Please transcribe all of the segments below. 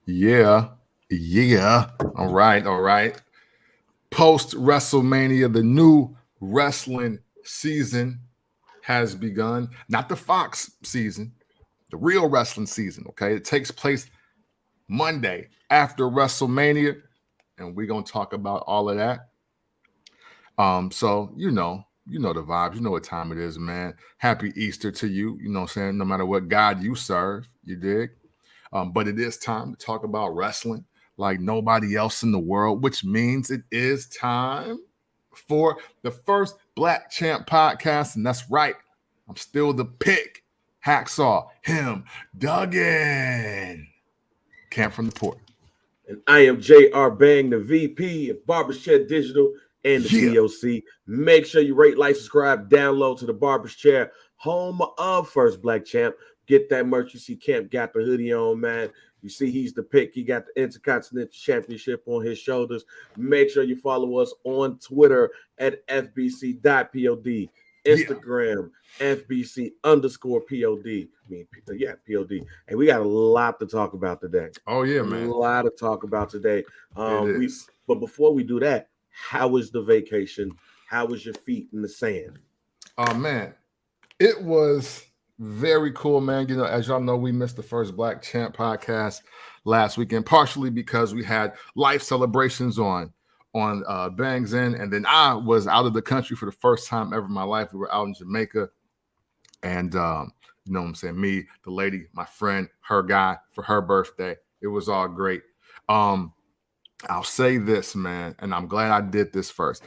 Yeah. Yeah. All right. All right. Post WrestleMania, the new wrestling season has begun. Not the Fox season, the real wrestling season. Okay. It takes place Monday after WrestleMania. And we're going to talk about all of that. So you know the vibes, you know what time it is, man. Happy Easter to you. You know what I'm saying? No matter what God you serve, you dig? But it is time to talk about wrestling like nobody else in the world, which means it is time for the first Black Champ podcast. And that's right. I'm still the pick. Hacksaw, him, Duggan. Camp from the Port. And I am J.R. Bang, the VP of Barbershare Digital and the Yeah. POC. Make sure you rate, like, subscribe, download to the Barber's Chair, home of First Black Champ. Get that merch. You see Camp got the hoodie on, man. You see he's the pick. He got the Intercontinental Championship on his shoulders. Make sure you follow us on Twitter at FBC.POD. Instagram, FBC_POD. POD. And we got a lot to talk about today. Oh, yeah, man. A lot to talk about today. But before we do that, how was the vacation? How was your feet in the sand? Oh, man. It was very cool, man. You know, as y'all know, we missed the first Black Champ podcast last weekend, partially because we had life celebrations on Bang's End, and then I was out of the country for the first time ever in my life. We were out in Jamaica, and you know what I'm saying, me, the lady, my friend, her guy, for her birthday. It was all great. I'll say this, man, and I'm glad I did this first.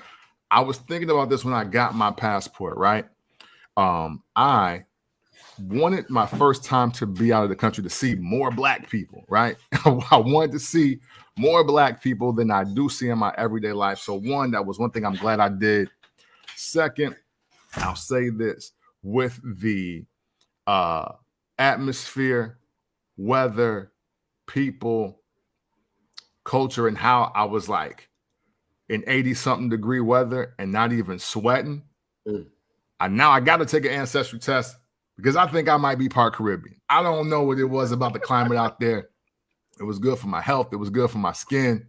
I was thinking about this when I got my passport, right? I wanted my first time to be out of the country to see more Black people, right? I wanted to see more Black people than I do see in my everyday life. So one, that was one thing I'm glad I did. Second, I'll say this, with the atmosphere, weather, people, culture, and how I was like in 80-something degree weather and not even sweating. Now I got to take an ancestry test because I think I might be part Caribbean. I don't know what it was about the climate out there. It was good for my health. It was good for my skin.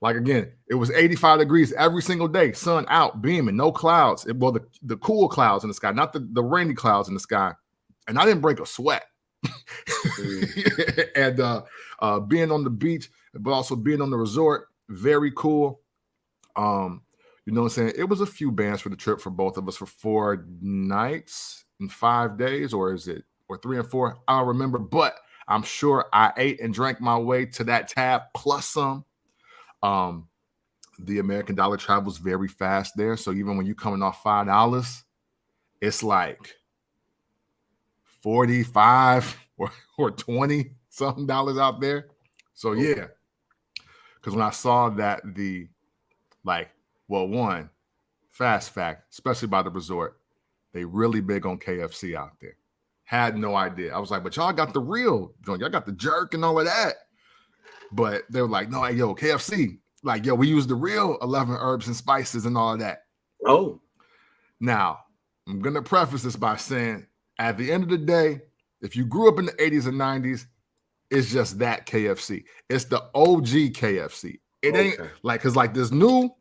Like, again, it was 85 degrees every single day, sun out, beaming, no clouds. The cool clouds in the sky, not the rainy clouds in the sky. And I didn't break a sweat. And being on the beach, but also being on the resort, very cool. You know what I'm saying? It was a few bands for the trip for both of us for 4 nights and 5 days, or 3 and 4. I don't remember, but I'm sure I ate and drank my way to that tab plus some. The American dollar travels very fast there. So even when you're coming off $5, it's like 45 or 20 something dollars out there. So yeah. Because when I saw that one, fast fact, especially by the resort, they really big on KFC out there. Had no idea. I was like, but y'all got the real joint. Y'all got the jerk and all of that. But they were like, no, yo, KFC. Like, yo, we use the real 11 herbs and spices and all of that. Oh. Now, I'm going to preface this by saying, at the end of the day, if you grew up in the 80s and 90s, it's just that KFC. It's the OG KFC. It ain't like, because like this new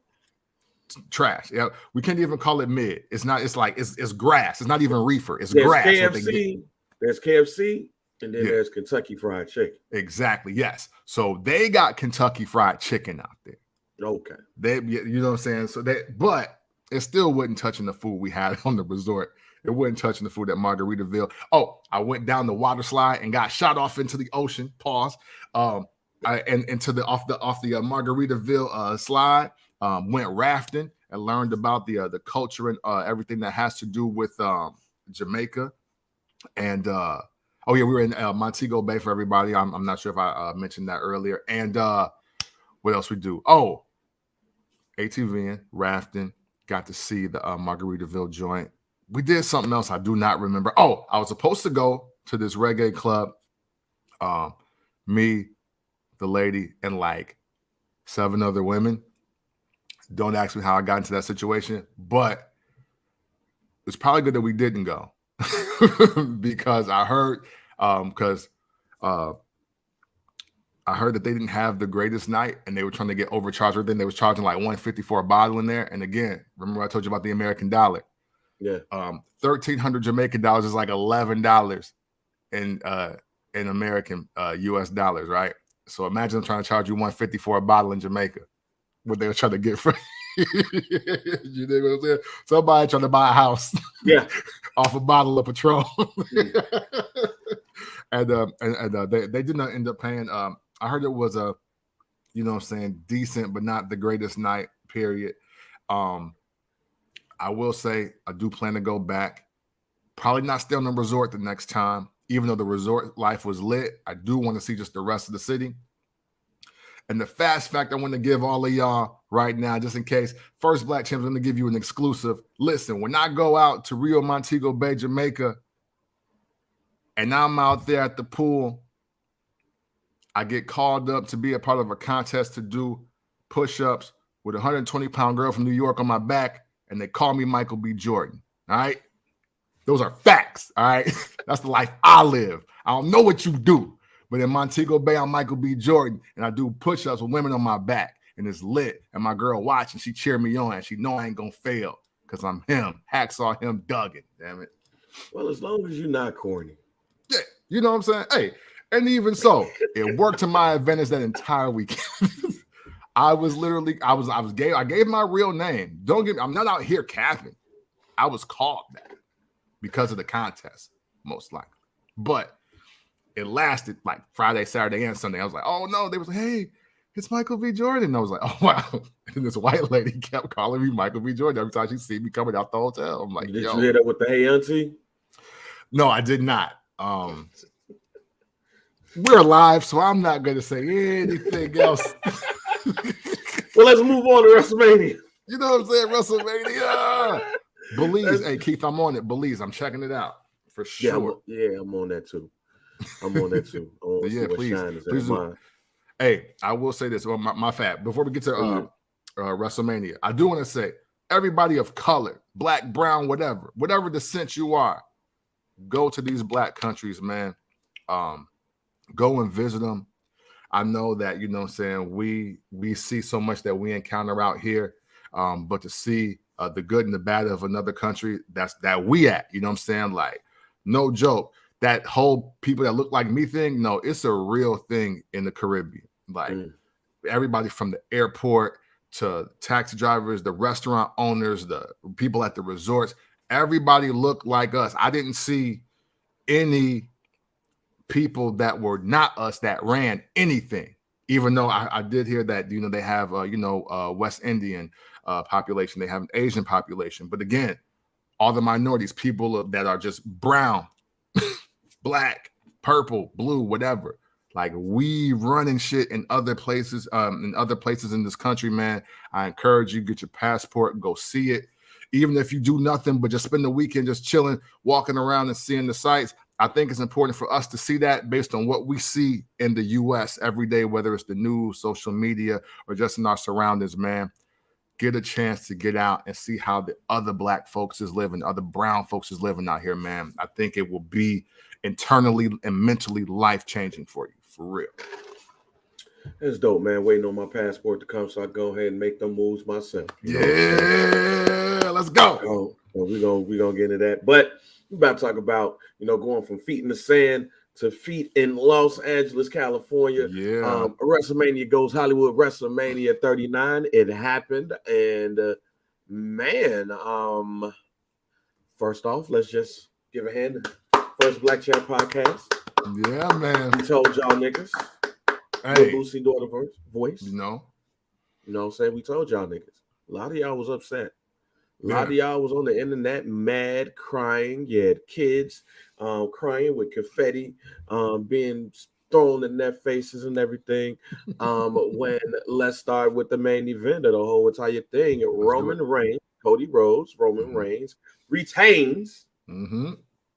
trash. Yeah, we can't even call it mid. It's not. It's like it's grass. It's not even reefer. It's grass. KFC. There's KFC, and then there's Kentucky Fried Chicken. Exactly. Yes. So they got Kentucky Fried Chicken out there. Okay. You know what I'm saying. So but it still wasn't touching the food we had on the resort. It wasn't touching the food at Margaritaville. Oh, I went down the water slide and got shot off into the ocean. Pause. And into the off the Margaritaville slide. Went rafting and learned about the culture and everything that has to do with Jamaica. And we were in Montego Bay for everybody. I'm not sure if I mentioned that earlier. And what else we do? Oh, ATVing, rafting. Got to see the Margaritaville joint. We did something else I do not remember. Oh, I was supposed to go to this reggae club. Me, the lady, and like 7 other women. Don't ask me how I got into that situation, but it's probably good that we didn't go because I heard I heard that they didn't have the greatest night, and they were trying to get overcharged. Then they was charging like $150 for a bottle in there. And again, remember I told you about the American dollar? Yeah. 1,300 Jamaican dollars is like $11 in American US dollars, right? So imagine them trying to charge you $150 for a bottle in Jamaica. What they were trying to get from you know what I'm saying? Somebody trying to buy a house, Yeah, off a bottle of Patron. and they did not end up paying. I heard it was a, you know what I'm saying, decent but not the greatest night, period. I will say I do plan to go back. Probably not stay on the resort the next time, even though the resort life was lit. I do want to see just the rest of the city. And the fast fact I want to give all of y'all right now, just in case, First Black Champs, I'm going to give you an exclusive. Listen, when I go out to Rio Montego Bay, Jamaica, and I'm out there at the pool, I get called up to be a part of a contest to do push-ups with a 120-pound girl from New York on my back, and they call me Michael B. Jordan. All right? Those are facts. All right? That's the life I live. I don't know what you do, but in Montego Bay, I'm Michael B. Jordan, and I do push-ups with women on my back, and it's lit. And my girl watching, she cheer me on, and she know I ain't gonna fail because I'm him. Hacksaw him, Duggan. Damn it. Well, as long as you're not corny. Yeah, you know what I'm saying? Hey, and even so, it worked to my advantage that entire weekend. I gave my real name. Don't get me, I'm not out here capping. I was called that because of the contest, most likely. But it lasted like Friday, Saturday, and Sunday. I was like, oh no, they was like, hey, it's Michael B. Jordan. And I was like, oh wow. And this white lady kept calling me Michael B. Jordan every time she see me coming out the hotel. I'm like, did you hear that with the hey auntie? No, I did not. We're live, so I'm not going to say anything else. Well, let's move on to WrestleMania. You know what I'm saying? WrestleMania. Belize. Hey, Keith, I'm on it. Belize. I'm checking it out for sure. I'm on that too. Yeah, please do. Hey, I will say this. Well, my fact. Before we get to WrestleMania, I do want to say, everybody of color, black, brown, whatever descent you are, go to these black countries, man. Go and visit them. I know that, you know what I'm saying, we see so much that we encounter out here, but to see the good and the bad of another country that we at, you know what I'm saying, like, no joke, that whole people that look like me thing, no, it's a real thing in the Caribbean. Like, everybody from the airport to taxi drivers, the restaurant owners, the people at the resorts, everybody looked like us. I didn't see any people that were not us that ran anything, even though I did hear that, you know, they have West Indian population, they have an Asian population, but again, all the minorities, people that are just brown, black, purple, blue, whatever, like, we running shit in other places in this country, man. I encourage you, get your passport, go see it. Even if you do nothing but just spend the weekend just chilling, walking around and seeing the sights, I think it's important for us to see that based on what we see in the U.S. every day, whether it's the news, social media, or just in our surroundings, man. Get a chance to get out and see how the other black folks is living, other brown folks is living out here, man. I think it will be internally and mentally life-changing for you, for real. That's dope, man. Waiting on my passport to come so I go ahead and make them moves myself. Yeah, let's go. We're gonna get into that. But we're about to talk about, going from feet in the sand to feet in Los Angeles, California. Yeah. WrestleMania goes Hollywood, WrestleMania 39. It happened. And first off, let's just give a hand to First Black Champ Podcast. Yeah, man. We told y'all niggas. Hey, Lucy daughter voice. You know what I'm saying? We told y'all niggas. A lot of y'all was upset. A lot of y'all was on the internet mad, crying. You had kids crying with confetti being thrown in their faces and everything. Let's start with the main event of the whole entire thing. Roman Reigns, Cody Rhodes, Roman Reigns retains.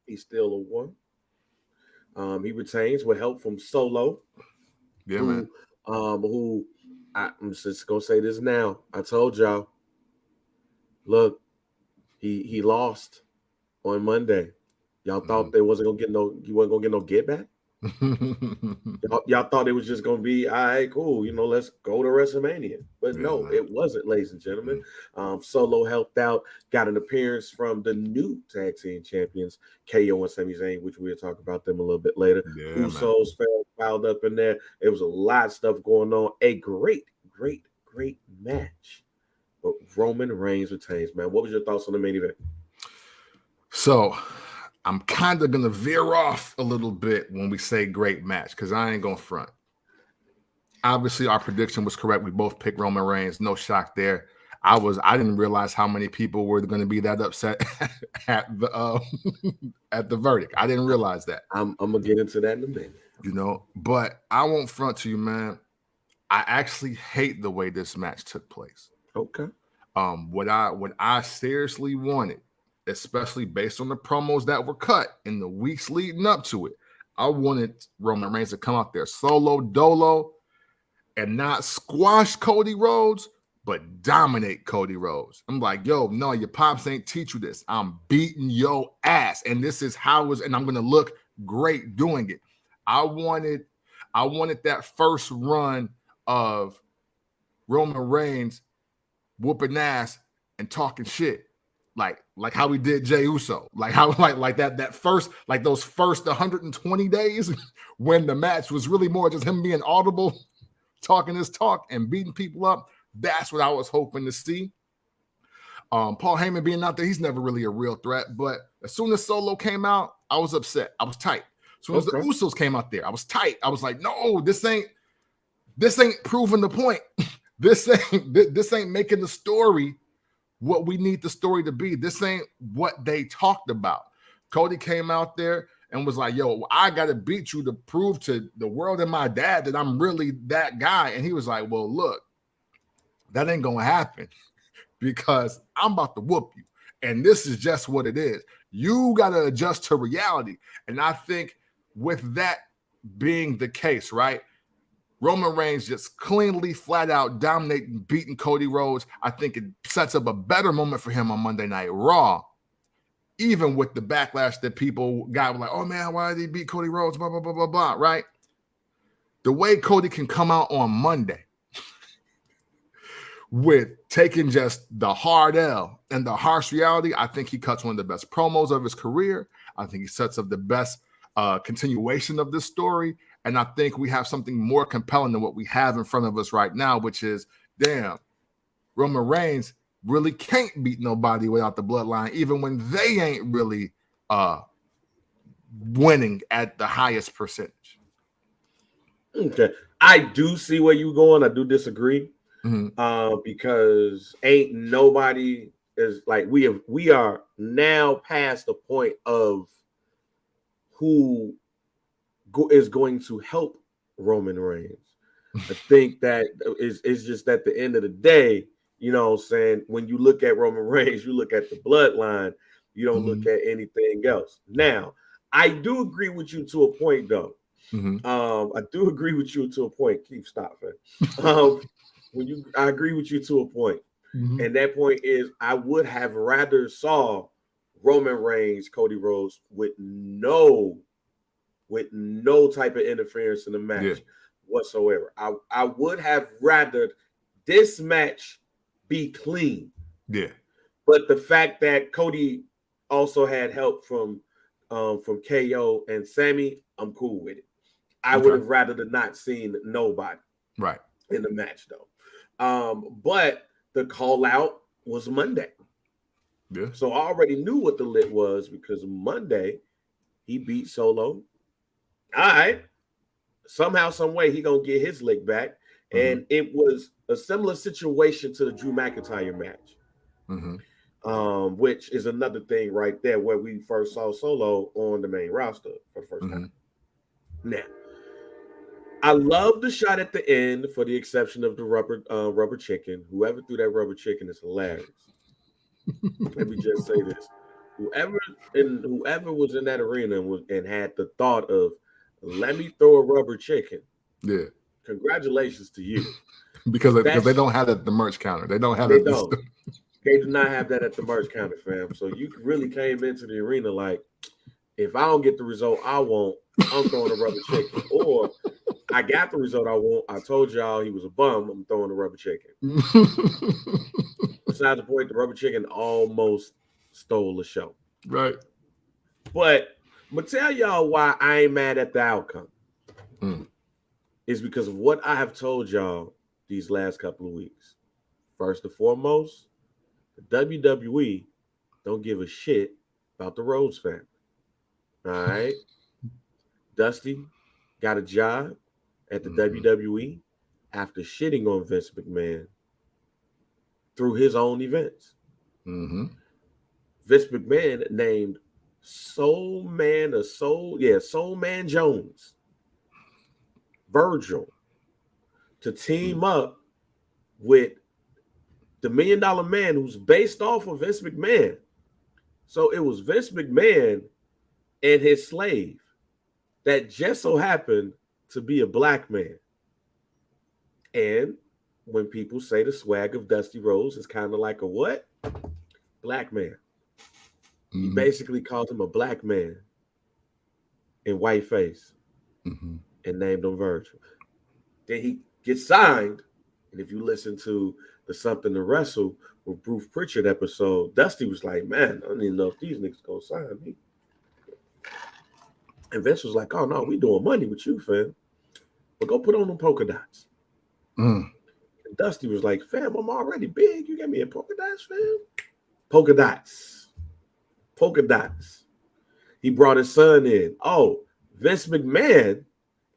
He's still a one. He retains with help from Solo. Yeah, man. I'm just gonna say this now. I told y'all. Look, he lost on Monday. Y'all thought he wasn't gonna get no get back? Y'all thought it was just going to be, all right, cool, let's go to WrestleMania. But Yeah, no, man. it wasn't, ladies and gentlemen. Solo helped out, got an appearance from the new tag team champions, KO and Sami Zayn, which we'll talk about them a little bit later. Yeah, man. Usos piled up in there. There was a lot of stuff going on. A great, great, great match. But Roman Reigns retains, man. What was your thoughts on the main event? So I'm kind of going to veer off a little bit when we say great match because I ain't going to front. Obviously, our prediction was correct. We both picked Roman Reigns. No shock there. I didn't realize how many people were going to be that upset at the verdict. I didn't realize that. I'm gonna get into that in a minute. But I won't front to you, man. I actually hate the way this match took place. Okay. What I seriously wanted, especially based on the promos that were cut in the weeks leading up to it, I wanted Roman Reigns to come out there solo dolo and not squash Cody Rhodes, but dominate Cody Rhodes. I'm like, yo, no, your pops ain't teach you this. I'm beating your ass, and this is how it was, and I'm gonna look great doing it. I wanted that first run of Roman Reigns whooping ass and talking shit, like how we did Jey Uso, like how like that first, like those first 120 days when the match was really more just him being audible, talking his talk and beating people up. That's what I was hoping to see. Paul Heyman being out there, he's never really a real threat, but as soon as Solo came out, I was upset. I was tight. As soon as the Usos came out there, I was tight. I was like, no, this ain't proving the point. This ain't making the story what we need the story to be. This ain't what they talked about. Cody came out there and was like, yo, I got to beat you to prove to the world and my dad that I'm really that guy. And he was like, well, look, that ain't going to happen because I'm about to whoop you. And this is just what it is. You got to adjust to reality. And I think with that being the case, right, Roman Reigns just cleanly, flat out dominating, beating Cody Rhodes. I think it sets up a better moment for him on Monday Night Raw, even with the backlash that people got like, oh man, why did he beat Cody Rhodes? Blah, blah, blah, blah, blah, right? The way Cody can come out on Monday with taking just the hard L and the harsh reality, I think he cuts one of the best promos of his career. I think he sets up the best continuation of this story. And I think we have something more compelling than what we have in front of us right now, which is, damn, Roman Reigns really can't beat nobody without the bloodline, even when they ain't really winning at the highest percentage. Okay. I do see where you're going. I do disagree. Because ain't nobody is like we are now past the point of who is going to help Roman Reigns. I think that it's just at the end of the day, you know what I'm saying? When you look at Roman Reigns, you look at the bloodline, you don't look at anything else. Now, I do agree with you to a point, though. I do agree with you to a point. Keep stopping. I agree with you to a point. And that point is I would have rather saw Roman Reigns, Cody Rhodes with no type of interference in the match whatsoever. I would have rather this match be clean. Yeah. But the fact that Cody also had help from KO and Sammy, I'm cool with it. I would have rather than not seen nobody in the match though. But the call out was Monday. Yeah. So I already knew what the lit was because Monday he beat Solo. All right. Somehow, some way, he gonna get his lick back. And it was a similar situation to the Drew McIntyre match. Which is another thing right there where we first saw Solo on the main roster for the first time. Now, I love the shot at the end for the exception of the rubber chicken. Whoever threw that rubber chicken is hilarious. Let me just say this. Whoever was in that arena and had the thought of, let me throw a rubber chicken. Yeah. Congratulations to you. because they don't have it at the merch counter. They don't have it. They do not have that at the merch counter, fam. So you really came into the arena like, if I don't get the result I want, I'm throwing a rubber chicken. Or I got the result I want. I told y'all he was a bum. I'm throwing a rubber chicken. Besides the point, the rubber chicken almost stole the show. Right. But I'm gonna tell y'all why I ain't mad at the outcome. Mm. Is because of what I have told y'all these last couple of weeks. First and foremost, the WWE don't give a shit about the Rhodes family. All right. Dusty got a job at the WWE after shitting on Vince McMahon through his own events. Mm-hmm. Vince McMahon named Soul Man Jones, Virgil, to team up with the $1 Million Man, who's based off of Vince McMahon. So it was Vince McMahon and his slave that just so happened to be a black man. And when people say the swag of Dusty Rhodes is kind of like a what? Black man. Mm-hmm. He basically called him a black man in white face and named him Virgil. Then he gets signed. And if you listen to the Something to Wrestle with Bruce Pritchard episode, Dusty was like, man, I don't even know if these niggas gonna sign me. And Vince was like, oh no, we doing money with you, fam. But go put on them polka dots. And Dusty was like, fam, I'm already big. You got me in polka dots, fam? Polka dots. Polka dots. He brought his son in. Oh, Vince McMahon,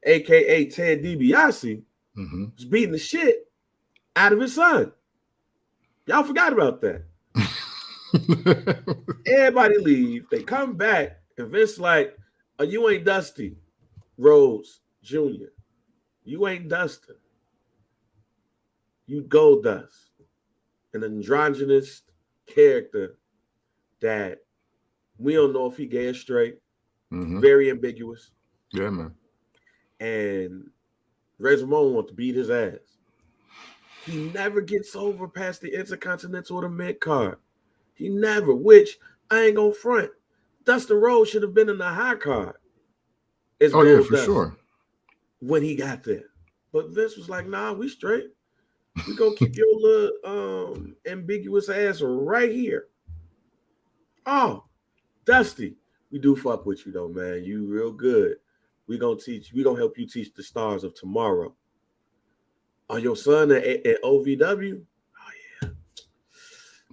a.k.a. Ted DiBiase, was beating the shit out of his son. Y'all forgot about that. Everybody leave. They come back, and Vince like, oh, you ain't Dusty Rhodes Jr. You ain't Dustin. You Goldust, an androgynous character that we don't know if he gay or straight. Very ambiguous. Yeah, man. And Razor Ramon wants to beat his ass. He never gets over past the Intercontinental or the mid-card. He never, which I ain't gonna front. Dustin Rhodes should have been in the high card. Oh, yeah, for sure. When he got there. But Vince was like, nah, we straight. We gonna keep your little ambiguous ass right here. Oh, Dusty, we do fuck with you though, man. You real good. We gonna help you teach the stars of tomorrow. Oh, your son at OVW? Oh yeah.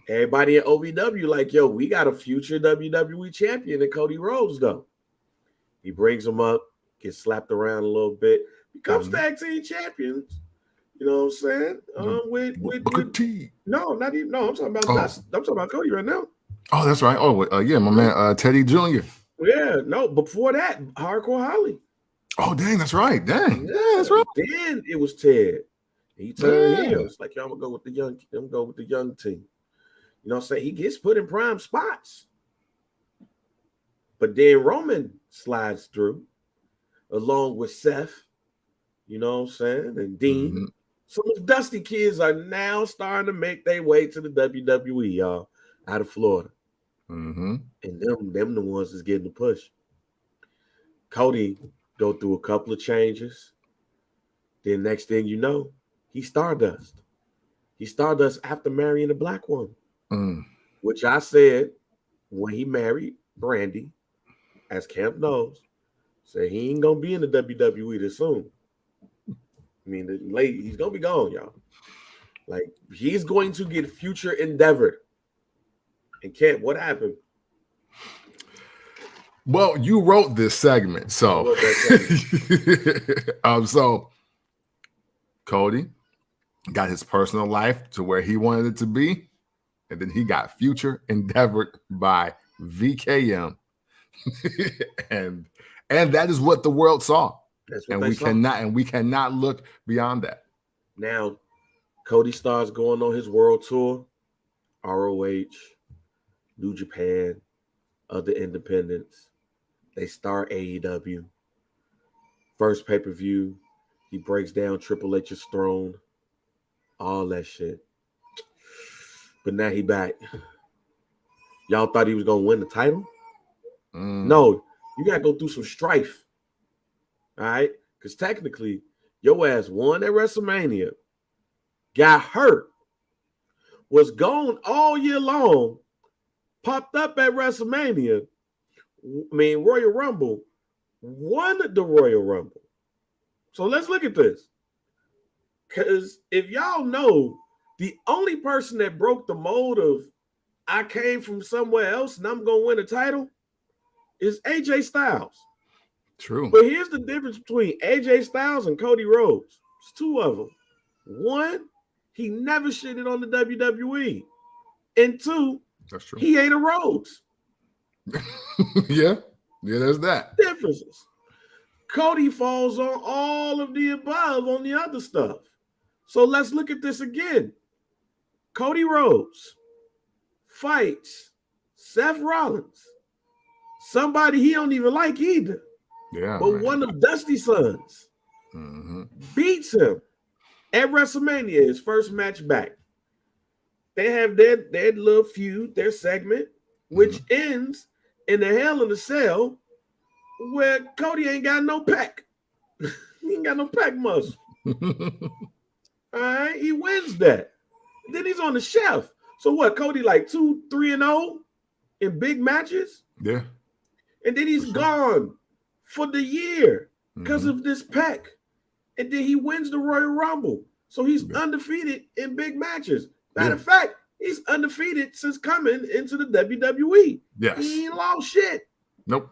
Everybody at OVW like, yo, we got a future WWE champion in Cody Rhodes though. He brings him up, gets slapped around a little bit, becomes tag team champions. You know what I'm saying? No, not even. No, I'm talking about. I'm talking about Cody right now. Oh, that's right. Oh, yeah, my man, Teddy Jr. Yeah, no. Before that, Hardcore Holly. Oh, dang, that's right. Dang, yeah, that's right. Then it was Ted. He turned heel. It's like, yo, I'm gonna go with the young. I'm gonna go with the young team. You know what I'm saying? He gets put in prime spots, but then Roman slides through, along with Seth. You know what I'm saying? And Dean. Some of the Dusty kids are now starting to make their way to the WWE, y'all, out of Florida. And them the ones that's getting the push. Cody go through a couple of changes. Then next thing you know, he's Stardust. He's Stardust after marrying a black woman. Which I said when he married Brandy, as Camp knows, said he ain't gonna be in the WWE this soon. I mean, the lady, he's gonna be gone, y'all. Like, he's going to get future endeavored. And Camp, what happened? Well, you wrote this segment, so so Cody got his personal life to where he wanted it to be, and then he got future endeavored by VKM, and that is what the world saw. And we cannot look beyond that. Now, Cody starts going on his world tour, ROH, New Japan, other independents. They start AEW. First pay-per-view, he breaks down Triple H's throne, all that shit. But now he back. Y'all thought he was gonna win the title? No, you gotta go through some strife All right, because technically, your ass won at WrestleMania, got hurt, was gone all year long, popped up at WrestleMania. Royal Rumble, won the Royal Rumble. So let's look at this. Because if y'all know, the only person that broke the mold of I came from somewhere else and I'm going to win a title is AJ Styles. True. But here's the difference between AJ Styles and Cody Rhodes. It's two of them. One, he never shitted on the WWE. And two, that's true. He ain't a Rhodes. Yeah, there's that. Differences. Cody falls on all of the above on the other stuff. So let's look at this again. Cody Rhodes fights Seth Rollins, somebody he don't even like either. Yeah, but man. One of Dusty's sons beats him at WrestleMania, his first match back. They have their little feud, their segment, which ends in the Hell in a Cell where Cody ain't got no pack. He ain't got no pack muscle. All right, he wins that. Then he's on the shelf. So what? Cody like 2-3-0 in big matches. Yeah, and then he's gone for the year because of this pack. And then he wins the Royal Rumble, so he's undefeated in big matches. Matter of fact, he's undefeated since coming into the WWE. Yes, he ain't lost shit. Nope.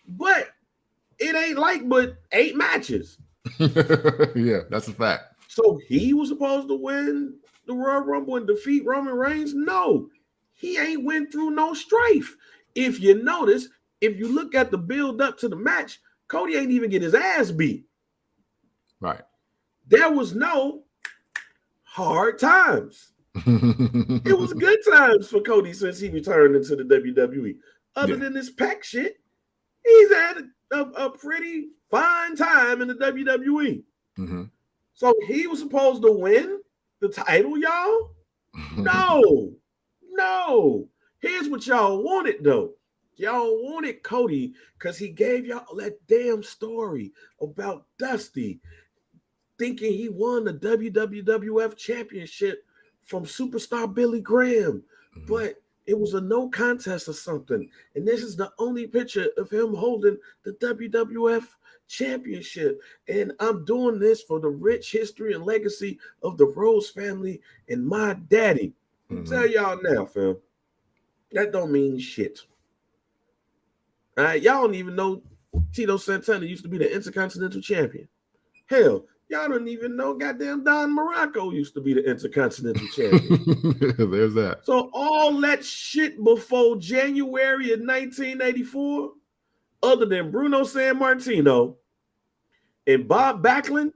But it ain't like but 8 matches. Yeah, that's a fact. So he was supposed to win the Royal Rumble and defeat Roman Reigns? No, he ain't went through no strife. If you notice, if you look at the build up to the match, Cody ain't even get his ass beat. Right. There was no hard times. It was good times for Cody since he returned into the WWE. Other than this pack shit, he's had a pretty fine time in the WWE. So he was supposed to win the title, y'all? No. Here's what y'all wanted, though. Y'all wanted Cody because he gave y'all that damn story about Dusty thinking he won the WWF championship from superstar Billy Graham. But it was a no contest or something. And this is the only picture of him holding the WWF championship. And I'm doing this for the rich history and legacy of the Rose family and my daddy. I'll tell y'all now, fam, that don't mean shit. All right, y'all don't even know Tito Santana used to be the Intercontinental Champion. Hell, y'all don't even know goddamn Don Morocco used to be the Intercontinental Champion. There's that. So all that shit before January of 1984, other than Bruno Sammartino and Bob Backlund,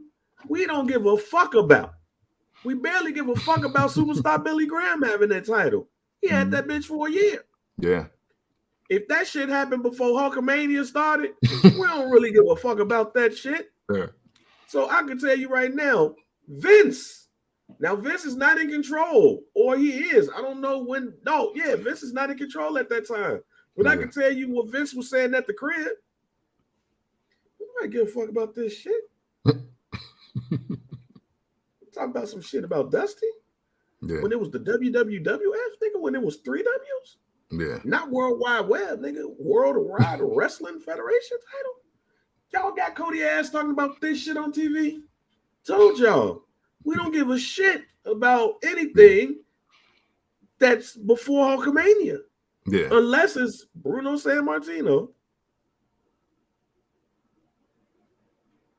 we don't give a fuck about. We barely give a fuck about superstar Billy Graham having that title. He had that bitch for a year. Yeah. If that shit happened before Hulkamania started, we don't really give a fuck about that shit. Yeah. So I can tell you right now, Vince is not in control, or he is. I don't know when. No, yeah, Vince is not in control at that time. But I can tell you what Vince was saying at the crib. We might give a fuck about this shit. Talking about some shit about Dusty. Yeah. When it was the WWF, nigga, when it was 3 Ws. Yeah. Not World Wide Web, nigga. Worldwide Wrestling Federation title. Y'all got Cody ass talking about this shit on TV. Told y'all, we don't give a shit about anything that's before Hulkamania. Yeah. Unless it's Bruno Sammartino,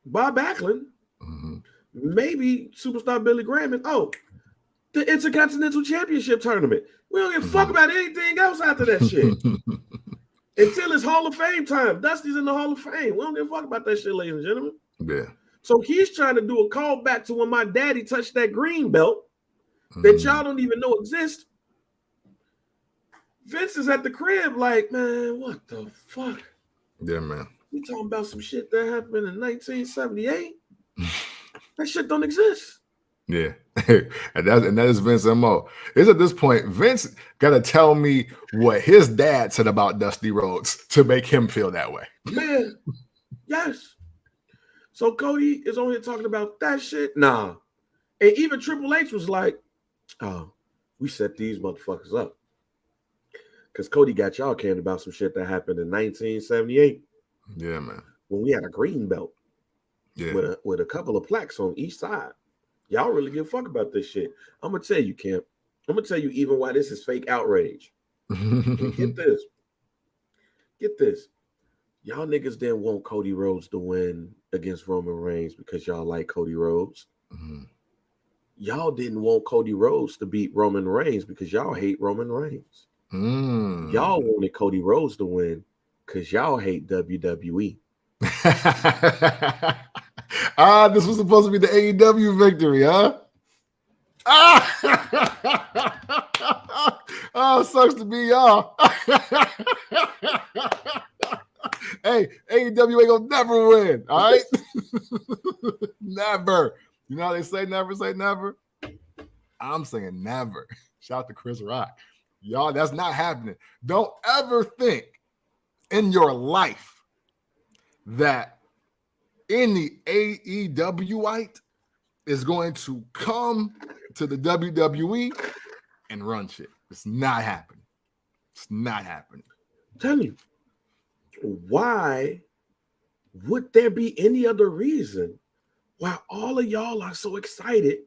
Bob Backlund, maybe superstar Billy Graham, and the Intercontinental Championship tournament. We don't give a fuck about anything else after that shit. Until it's Hall of Fame time. Dusty's in the Hall of Fame. We don't give a fuck about that shit, ladies and gentlemen. Yeah. So he's trying to do a callback to when my daddy touched that green belt that y'all don't even know exists. Vince is at the crib like, man, what the fuck? Yeah, man. You talking about some shit that happened in 1978? That shit don't exist. Yeah. and that is Vince M.O. It's at this point, Vince got to tell me what his dad said about Dusty Rhodes to make him feel that way. Man, yes. So Cody is on here talking about that shit? Nah. And even Triple H was like, oh, we set these motherfuckers up. Because Cody got y'all caring about some shit that happened in 1978. Yeah, man. When we had a green belt. Yeah. With a couple of plaques on each side. Y'all really give a fuck about this shit. I'm going to tell you, Kemp. I'm going to tell you even why this is fake outrage. Get this. Get this. Y'all niggas didn't want Cody Rhodes to win against Roman Reigns because y'all like Cody Rhodes. Mm-hmm. Y'all didn't want Cody Rhodes to beat Roman Reigns because y'all hate Roman Reigns. Y'all wanted Cody Rhodes to win because y'all hate WWE. This was supposed to be the AEW victory, huh? Oh, sucks to be y'all. Hey, AEW ain't gonna never win, all right? Never. You know how they say never say never? I'm saying never. Shout out to Chris Rock. Y'all, that's not happening. Don't ever think in your life that any AEWite is going to come to the WWE and run shit. It's not happening. It's not happening. I'm telling you, why would there be any other reason why all of y'all are so excited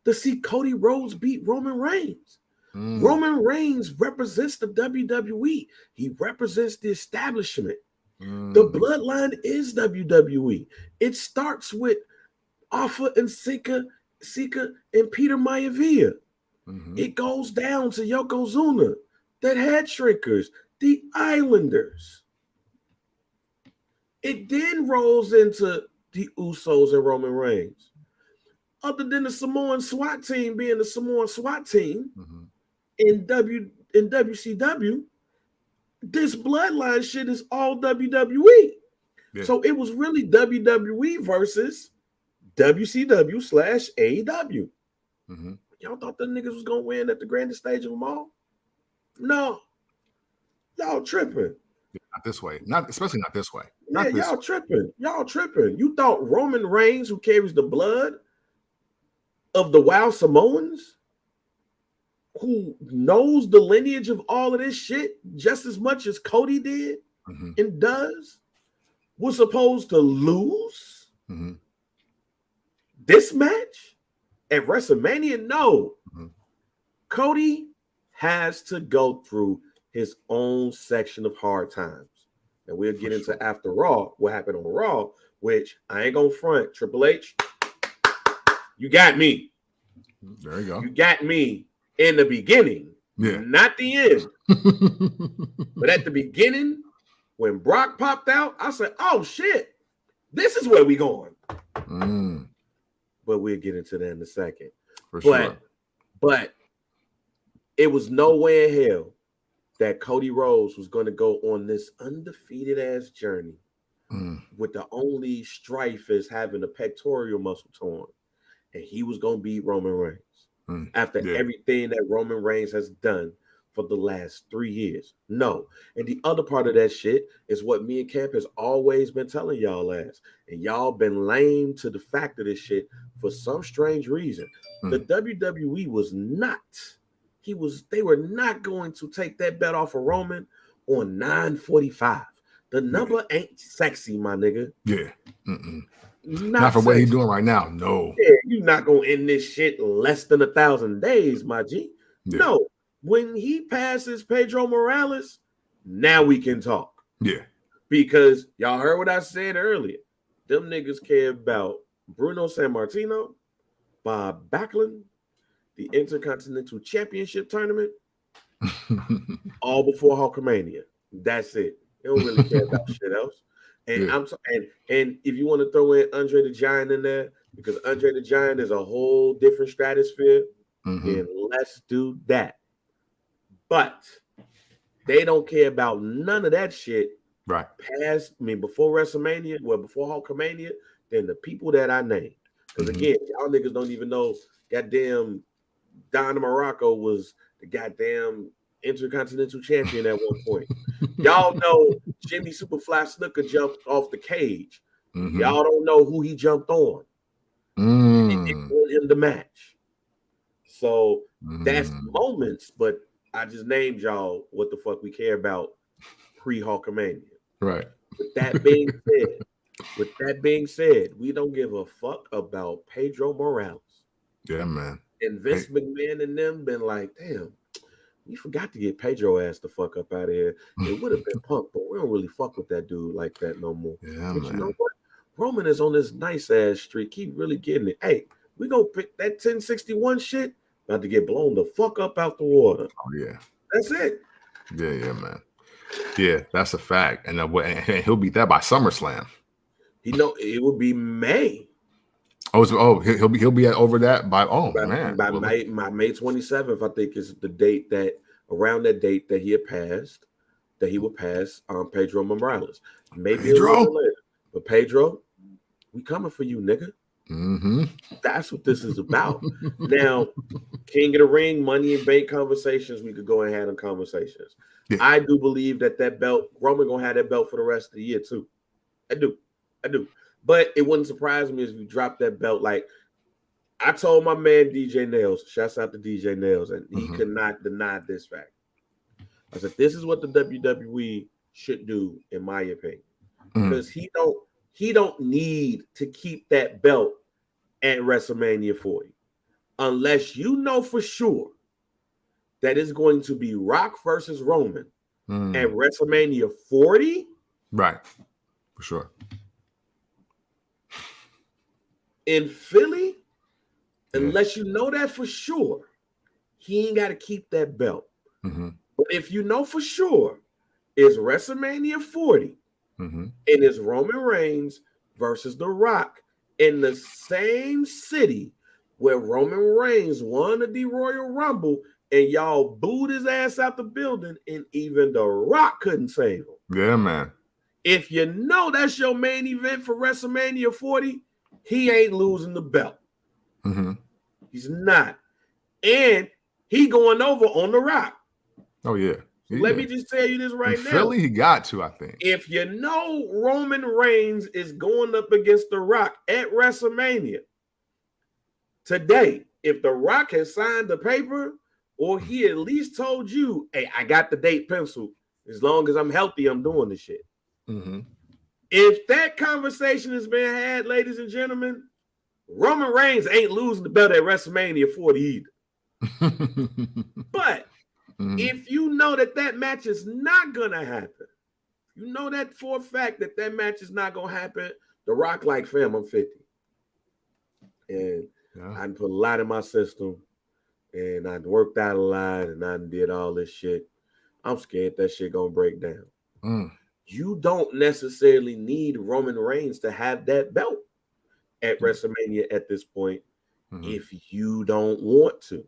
to see Cody Rhodes beat Roman Reigns? Roman Reigns represents the WWE. He represents the establishment. The bloodline is WWE. It starts with Alpha and Sika and Peter Maivia. It goes down to Yokozuna, the Head Shrinkers, the Islanders. It then rolls into the Usos and Roman Reigns. Other than the Samoan SWAT team being the Samoan SWAT team in WCW, this bloodline shit is all WWE. Yeah. So it was really WWE versus WCW / AEW. Y'all thought the niggas was gonna win at the grandest stage of them all? No. Y'all tripping. Not this way. Especially not this way. Yeah, y'all tripping. Y'all tripping. You thought Roman Reigns, who carries the blood of the Wild Samoans, who knows the lineage of all of this shit just as much as Cody did and does, was supposed to lose this match at WrestleMania? No. Cody has to go through his own section of hard times. And we'll get into after Raw, what happened on Raw, which I ain't gonna front. Triple H, you got me. There you go. You got me in the beginning, not the end. But at the beginning, when Brock popped out, I said, oh shit, this is where we going. But we'll get into that in a second. But it was no way in hell that Cody Rhodes was going to go on this undefeated ass journey with the only strife is having a pectoral muscle torn, and he was going to beat Roman Reigns after everything that Roman Reigns has done for the last 3 years. No. And the other part of that shit is what me and Camp has always been telling y'all ass, and y'all been lame to the fact of this shit for some strange reason. The WWE was not. They were not going to take that bet off of Roman on 9:45. The number ain't sexy, my nigga. Yeah. Not for what he's doing right now. No. Yeah, you're not gonna end this shit less than 1,000 days, my G. Yeah. No. When he passes Pedro Morales, now we can talk. Yeah. Because y'all heard what I said earlier. Them niggas care about Bruno Sammartino, Bob Backlund, the Intercontinental Championship tournament, all before Hulkamania. That's it. They don't really care about shit else. And and if you want to throw in Andre the Giant in there, because Andre the Giant is a whole different stratosphere, then let's do that. But they don't care about none of that shit. Right. Before WrestleMania, before Hulkamania, than the people that I named. Because again, y'all niggas don't even know goddamn Don Morocco was the goddamn Intercontinental Champion at one point. Y'all know Jimmy Superfly Snuka jumped off the cage. Mm-hmm. Y'all don't know who he jumped on. It won him the match. So that's moments, but I just named y'all what the fuck we care about pre-Hulkamania. Right. With that being said, we don't give a fuck about Pedro Morales. Yeah, man. And Vince McMahon and them been like, damn, we forgot to get Pedro ass the fuck up out of here. It would have been Punk, but we don't really fuck with that dude like that no more. Yeah, but man. You know what? Roman is on this nice ass streak. He really getting it. Hey, we gonna pick that 1061 shit about to get blown the fuck up out the water. Oh yeah, that's it. Yeah, man. Yeah, that's a fact. And he'll beat that by SummerSlam. It would be May. He'll be over that by May 27th. I think is the date that around that date that he would pass Pedro Morales. Maybe a little bit later, but Pedro, we coming for you, nigga. Mm-hmm. That's what this is about. Now, King of the Ring, Money in Bank conversations, we could go and have them conversations. Yeah. I do believe that belt, Roman gonna have that belt for the rest of the year too. I do. But it wouldn't surprise me if we drop that belt. Like I told my man DJ Nails, shouts out to DJ Nails, and he could not deny this fact. I said, this is what the WWE should do, in my opinion. Because he don't need to keep that belt at WrestleMania 40. Unless you know for sure that it's going to be Rock versus Roman at WrestleMania 40. Right. For sure. In Philly, unless you know that for sure, he ain't got to keep that belt. But if you know for sure it's WrestleMania 40 and it's Roman Reigns versus The Rock in the same city where Roman Reigns won the Royal Rumble and y'all booed his ass out the building and even The Rock couldn't save him. Yeah, man. If you know that's your main event for WrestleMania 40, he ain't losing the belt. He's not. And he going over on The Rock. Oh, yeah. So let me just tell you this right now. Philly, he got to, I think. If you know Roman Reigns is going up against The Rock at WrestleMania today, if The Rock has signed the paper or he at least told you, hey, I got the date penciled. As long as I'm healthy, I'm doing this shit. If that conversation has been had, ladies and gentlemen, Roman Reigns ain't losing the belt at WrestleMania 40 either. But if you know that match is not going to happen, you know that for a fact that match is not going to happen, The Rock like, fam, I'm 50. And I put a lot in my system, and I worked out a lot, and I did all this shit. I'm scared that shit going to break down. You don't necessarily need Roman Reigns to have that belt at WrestleMania at this point if you don't want to.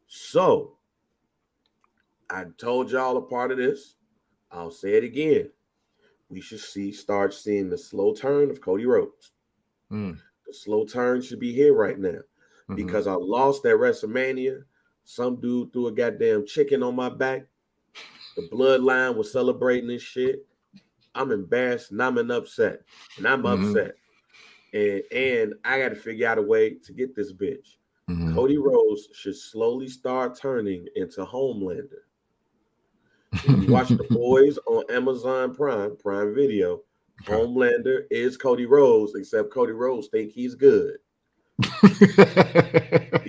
So, I told y'all a part of this. I'll say it again. We should start seeing the slow turn of Cody Rhodes. The slow turn should be here right now because I lost at WrestleMania. Some dude threw a goddamn chicken on my back. The bloodline was celebrating this shit. I'm embarrassed and I'm upset. And I'm upset. And I got to figure out a way to get this bitch. Cody Rhodes should slowly start turning into Homelander. If you watch The Boys on Amazon Prime Video, Homelander is Cody Rhodes, except Cody Rhodes think he's good. He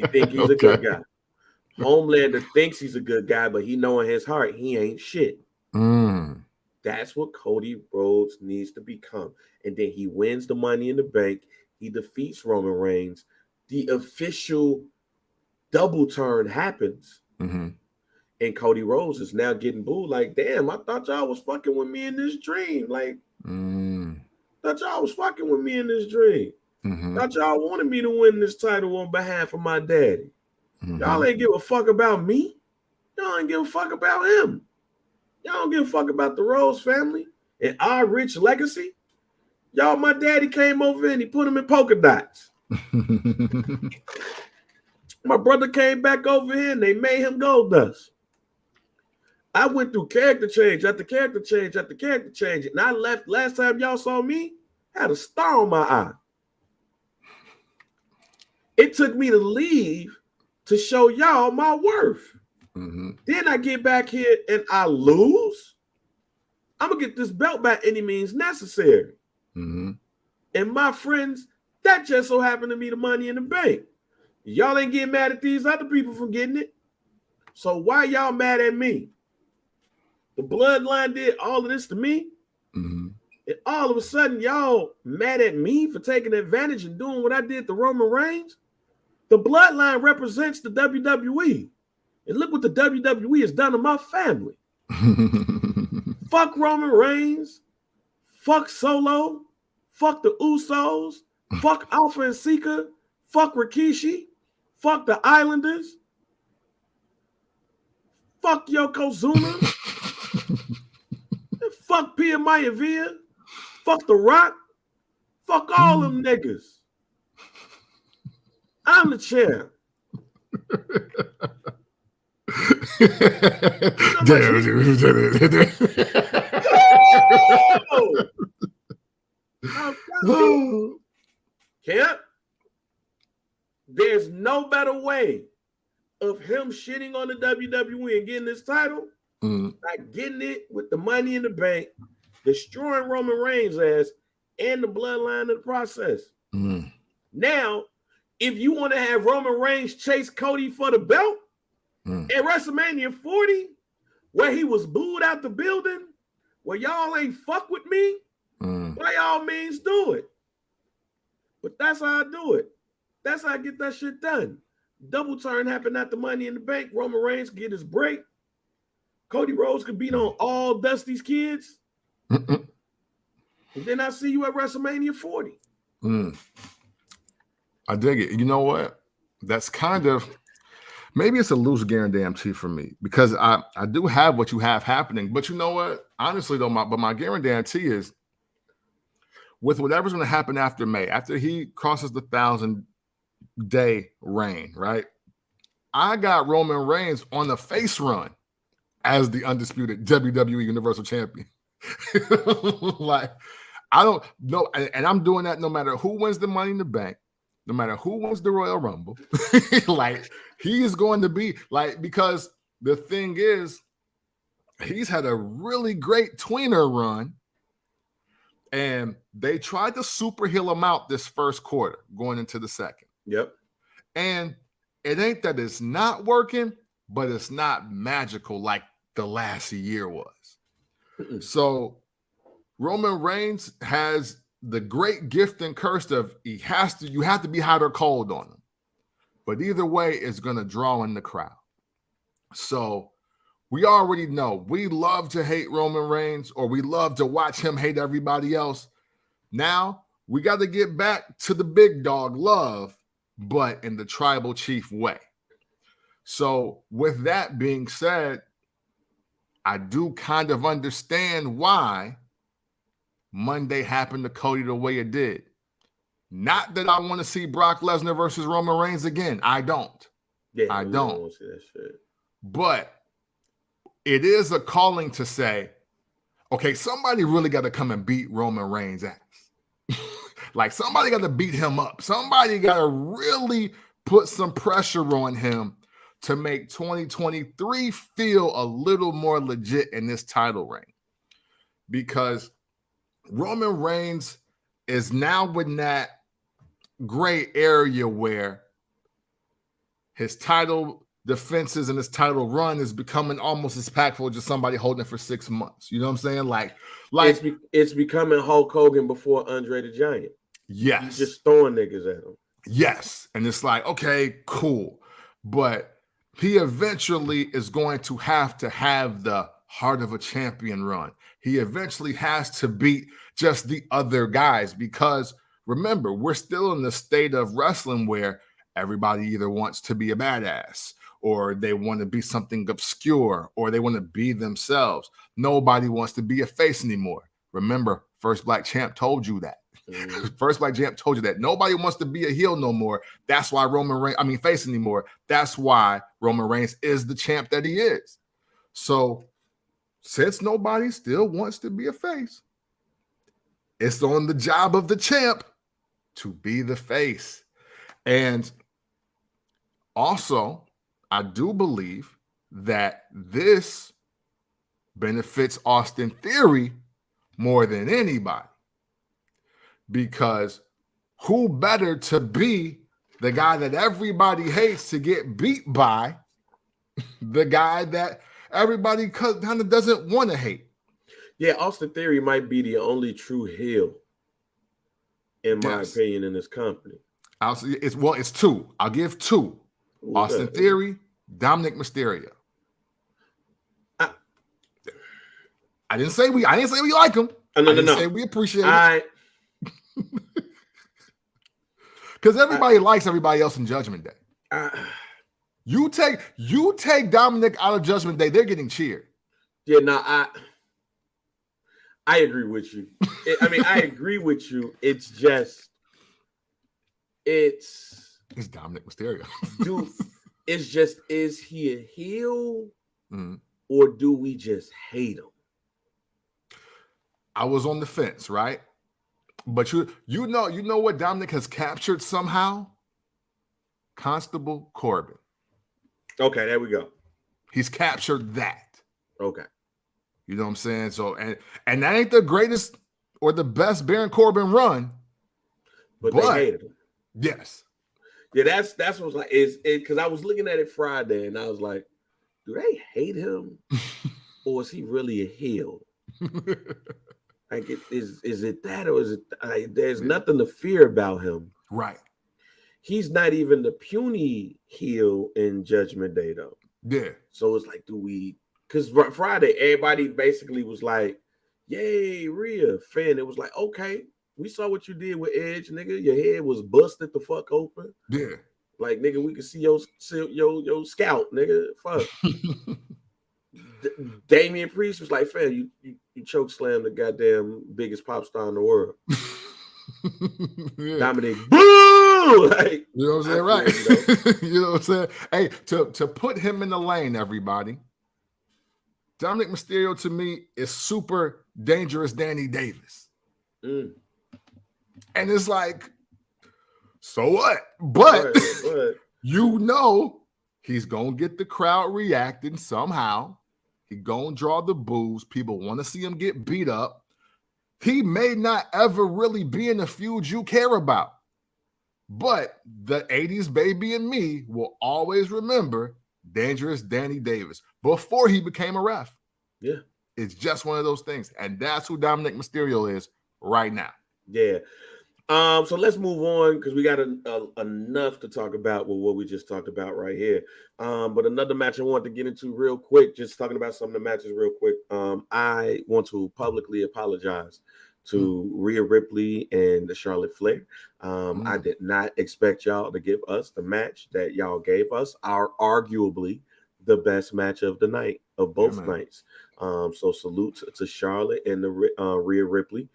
think he's a good guy. Homelander thinks he's a good guy, but he know in his heart he ain't shit. That's what Cody Rhodes needs to become. And then he wins the Money in the Bank. He defeats Roman Reigns. The official double turn happens. And Cody Rhodes is now getting booed like, damn, I thought y'all was fucking with me in this dream. Like, thought y'all was fucking with me in this dream. Thought y'all wanted me to win this title on behalf of my daddy. Y'all ain't give a fuck about me. Y'all ain't give a fuck about him. Y'all don't give a fuck about the Rhodes family and our rich legacy. Y'all, my daddy came over and he put him in polka dots. My brother came back over here and they made him gold dust. I went through character change after character change after character change. And I left last time y'all saw me, had a star on my eye. It took me to leave to show y'all my worth. Mm-hmm. Then I get back here and I lose. I'm going to get this belt by any means necessary. Mm-hmm. And my friends, that just so happened to be the Money in the Bank. Y'all ain't getting mad at these other people for getting it. So why y'all mad at me? The bloodline did all of this to me. Mm-hmm. And all of a sudden, y'all mad at me for taking advantage and doing what I did to Roman Reigns? The bloodline represents the WWE. And look what the WWE has done to my family. Fuck Roman Reigns. Fuck Solo. Fuck the Usos. Fuck Alpha and Sika. Fuck Rikishi. Fuck the Islanders. Fuck Yokozuna. Fuck Pia Maivia. Fuck The Rock. Fuck all them niggas. I'm the champ. Camp, there's no better way of him shitting on the WWE and getting this title, like getting it with the Money in the Bank, destroying Roman Reigns' ass, and the bloodline in the process. Now, if you want to have Roman Reigns chase Cody for the belt at WrestleMania 40, where he was booed out the building, where y'all ain't fuck with me, by all means do it. But that's how I do it. That's how I get that shit done. Double turn happened at the Money in the Bank. Roman Reigns could get his break. Cody Rhodes could beat on all Dusty's kids. And then I see you at WrestleMania 40. I dig it. You know what? That's kind of, maybe it's a loose guarantee for me, because I do have what you have happening. But you know what? Honestly, though, my guarantee is, with whatever's going to happen after May, after he crosses the 1,000-day reign, right? I got Roman Reigns on the face run as the undisputed WWE Universal Champion. Like, I don't know. And I'm doing that no matter who wins the Money in the Bank, no matter who wins the Royal Rumble. Like, he is going to be like, because the thing is, he's had a really great tweener run. And they tried to super heal him out this first quarter going into the second. Yep. And it ain't that it's not working, but it's not magical like the last year was. So Roman Reigns has the great gift and curse of you have to be hot or cold on him. But either way, it's going to draw in the crowd. So we already know we love to hate Roman Reigns, or we love to watch him hate everybody else. Now we got to get back to the big dog love, but in the tribal chief way. So with that being said, I do kind of understand why Monday happened to Cody the way it did. Not that I want to see Brock Lesnar versus Roman Reigns again. I don't. Yeah, I don't. Want to see that shit. But it is a calling to say, okay, somebody really got to come and beat Roman Reigns' ass. Like, somebody got to beat him up. Somebody got to really put some pressure on him to make 2023 feel a little more legit in this title reign. Because Roman Reigns is now in that gray area where his title defenses and his title run is becoming almost as impactful as just somebody holding it for 6 months. You know what I'm saying? Like it's becoming Hulk Hogan before Andre the Giant. Yes. He's just throwing niggas at him. Yes. And it's like, okay, cool. But he eventually is going to have the heart of a champion run. He eventually has to beat just the other guys, because remember, we're still in the state of wrestling where everybody either wants to be a badass, or they want to be something obscure, or they want to be themselves. Nobody wants to be a face anymore. Remember, First Black Champ told you that. First Black Champ told you that. Nobody wants to be a heel no more. That's why face anymore. That's why Roman Reigns is the champ that he is. So since nobody still wants to be a face, It's on the job of the champ to be the face. And also, I do believe that this benefits Austin Theory more than anybody, because who better to be the guy that everybody hates to get beat by the guy that everybody kind of doesn't want to hate? Yeah, Austin Theory might be the only true heel, in my opinion, in this company. It's two. I'll give two. Austin Theory, Dominic Mysterio. I didn't say we like him. I didn't say we appreciate it. Because everybody likes everybody else in Judgment Day. You take Dominic out of Judgment Day, they're getting cheered. Yeah, no, I agree with you. I agree with you. It's just, it's Dominic Mysterio. Dude, it's just, is he a heel or do we just hate him? I was on the fence, right? But you know what Dominic has captured somehow? Constable Corbin. Okay, there we go. He's captured that. Okay. You know what I'm saying? So and that ain't the greatest or the best Baron Corbin run. But they hated him. Yes. Yeah, that's what was like, because I was looking at it Friday and I was like, do they hate him? Or is he really a heel? Like, is it that, or is it there's nothing to fear about him? Right. He's not even the puny heel in Judgment Day, though. Yeah. So it's like, because Friday, everybody basically was like, yay, Rhea, fan. It was like, okay, we saw what you did with Edge, nigga. Your head was busted the fuck open. Yeah. Like, nigga, we could see your scout, nigga. Fuck. Damian Priest was like, fam, you choke slam the goddamn biggest pop star in the world. Yeah. Dominic, boo! Like, you know what I'm saying, right? You know what I'm saying? Hey, to put him in the lane, everybody, Dominic Mysterio to me is super dangerous Danny Davis. And it's like, so what? But you know he's going to get the crowd reacting somehow. He going to draw the boos. People want to see him get beat up. He may not ever really be in the feud you care about. But the 80s baby and me will always remember dangerous Danny Davis before he became a ref. Yeah. It's just one of those things. And that's who Dominic Mysterio is right now. Yeah. So let's move on because we got enough to talk about with what we just talked about right here. But another match I want to get into real quick, just talking about some of the matches real quick. I want to publicly apologize to Rhea Ripley and Charlotte Flair. I did not expect y'all to give us the match that y'all gave us, arguably the best match of the night, of both nights. So salute to Charlotte and the Rhea Ripley.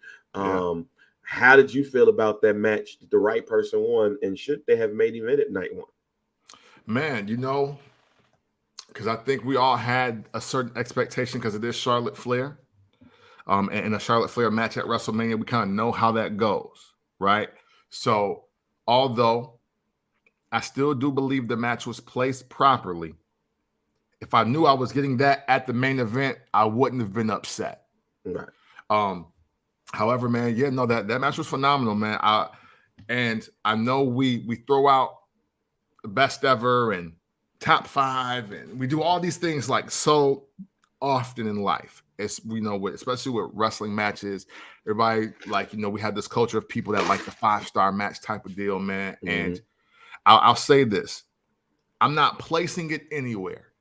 How did you feel about that match? The right person won, and should they have main evented night one? Man, you know, because I think we all had a certain expectation because it is Charlotte Flair. And a Charlotte Flair match at WrestleMania, we kind of know how that goes, right? So, although I still do believe the match was placed properly, if I knew I was getting that at the main event, I wouldn't have been upset. Right. However, man, that match was phenomenal, man. And I know we throw out the best ever and top 5, and we do all these things like so often in life. It's, especially with wrestling matches, everybody we have this culture of people that like the 5-star match type of deal, man. Mm-hmm. And I'll say this, I'm not placing it anywhere,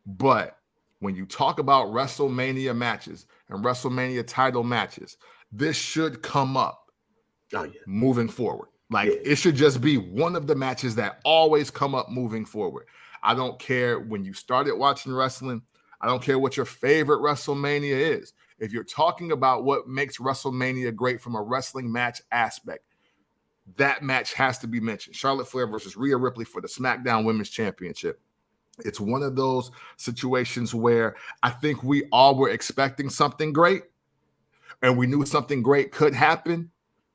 but when you talk about WrestleMania matches and WrestleMania title matches, this should come up moving forward. It should just be one of the matches that always come up moving forward. I don't care when you started watching wrestling. I don't care what your favorite WrestleMania is. If you're talking about what makes WrestleMania great from a wrestling match aspect, that match has to be mentioned. Charlotte Flair versus Rhea Ripley for the SmackDown Women's Championship. It's one of those situations where I think we all were expecting something great. and we knew something great could happen,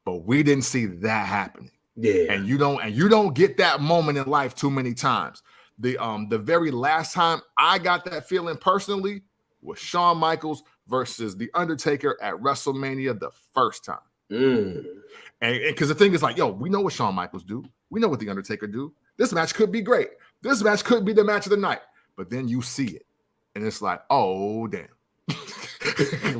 but we didn't see that happening. Yeah. And you don't get that moment in life too many times. The very last time I got that feeling personally was Shawn Michaels versus The Undertaker at WrestleMania the first time. And because the thing is like, yo, we know what Shawn Michaels do. We know what The Undertaker do. This match could be great. This match could be the match of the night. But then you see it. And it's like, oh, damn.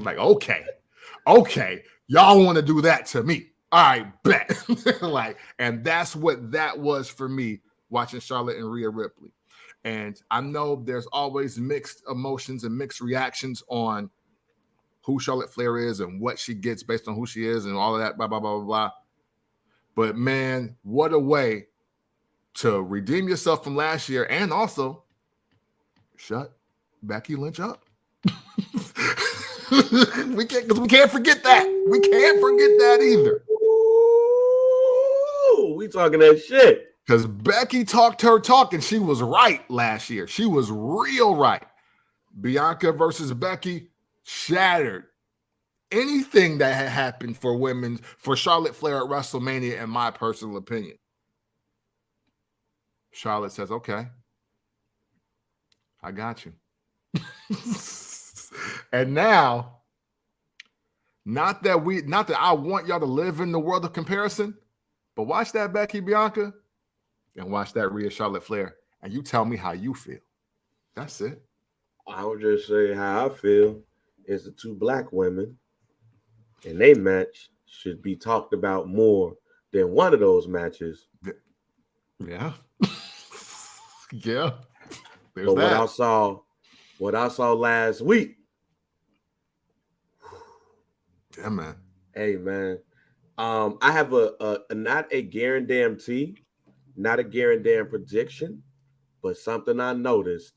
Like, okay. Y'all want to do that to me. All right, bet. Like, and that's what that was for me watching Charlotte and Rhea Ripley. And I know there's always mixed emotions and mixed reactions on who Charlotte Flair is and what she gets based on who she is and all of that, blah, blah, blah, blah, blah. But man, what a way to redeem yourself from last year and also shut Becky Lynch up. we can't forget that. We can't forget that either. Ooh, we talking that shit. Because Becky talked her talk and she was right last year. She was real right. Bianca versus Becky shattered anything that had happened for Charlotte Flair at WrestleMania, in my personal opinion. Charlotte says, okay, I got you. And now, not that I want y'all to live in the world of comparison, but watch that Becky Bianca and watch that Rhea Charlotte Flair, and you tell me how you feel. That's it. I would just say how I feel is the two black women and they match should be talked about more than one of those matches. Yeah. Yeah. There's but that. what I saw last week. Yeah, man. Hey, man. I have a not a guarantee, not a guarantee prediction, but something I noticed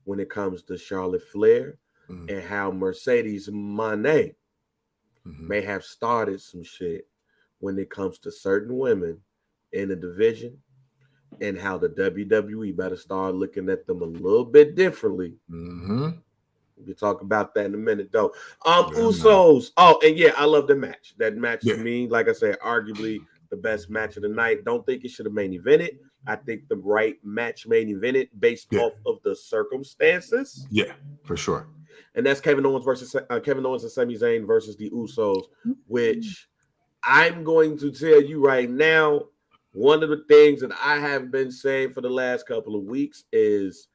when it comes to Charlotte Flair and how Mercedes Moné may have started some shit when it comes to certain women in the division, and how the WWE better start looking at them a little bit differently. We'll talk about that in a minute, though. Usos. Oh, and yeah, I love the match. That match to me, like I said, arguably the best match of the night. Don't think it should have main evented. I think the right match main evented based off of the circumstances. Yeah, for sure. And that's Kevin Owens and Sami Zayn versus the Usos, which I'm going to tell you right now, one of the things that I have been saying for the last couple of weeks is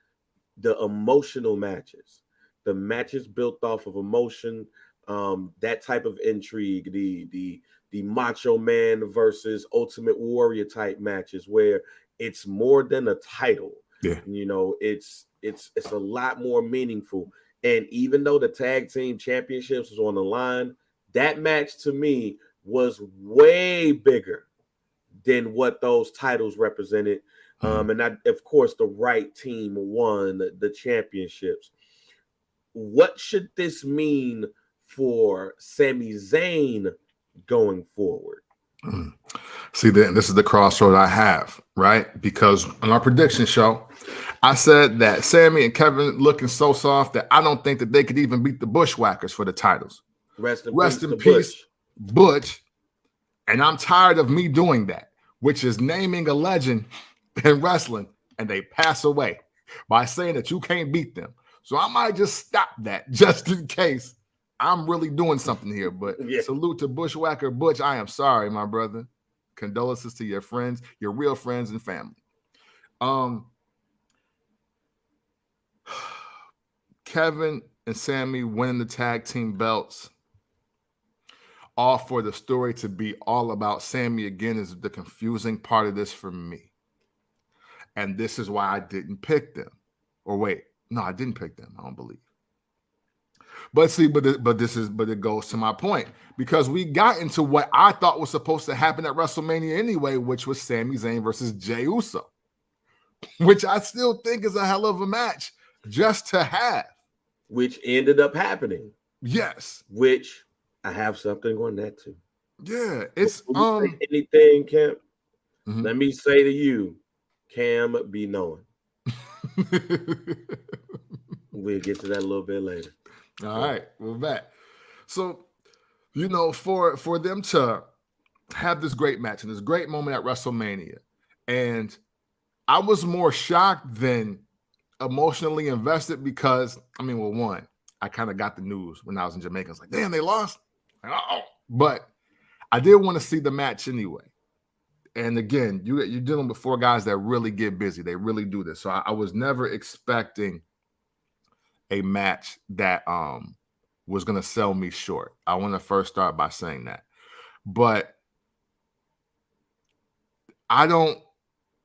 the emotional matches. The matches built off of emotion, that type of intrigue, the Macho Man versus Ultimate Warrior type matches where it's more than a title. Yeah. You know, it's a lot more meaningful. And even though the tag team championships was on the line, that match to me was way bigger than what those titles represented. And of course, the right team won the championships. What should this mean for Sami Zayn going forward? See, this is the crossroad I have, right? Because on our prediction show, I said that Sammy and Kevin looking so soft that I don't think that they could even beat the Bushwhackers for the titles. Rest in peace, Butch. And I'm tired of me doing that, which is naming a legend in wrestling and they pass away by saying that you can't beat them. So I might just stop that just in case I'm really doing something here. But salute to Bushwhacker Butch. I am sorry, my brother. Condolences to your friends, your real friends and family. Kevin and Sammy winning the tag team belts, all for the story to be all about Sammy again, is the confusing part of this for me. And this is why I didn't pick them. Or wait, no, I didn't pick them. I don't believe. But see, but it goes to my point, because we got into what I thought was supposed to happen at WrestleMania anyway, which was Sami Zayn versus Jey Uso, which I still think is a hell of a match just to have. Which ended up happening. Yes. Which I have something on that too. Yeah, it's anything, Cam. Let me say to you, Cam be knowing. We'll get to that a little bit later. All right, we're back. So you know, for them to have this great match and this great moment at WrestleMania, and I was more shocked than emotionally invested because, I mean, well, one, I kind of got the news when I was in Jamaica. I was like, damn, they lost. Like, oh, but I did want to see the match anyway. And again, you're dealing with four guys that really get busy. They really do this. So I was never expecting a match that was going to sell me short. I want to first start by saying that. But I don't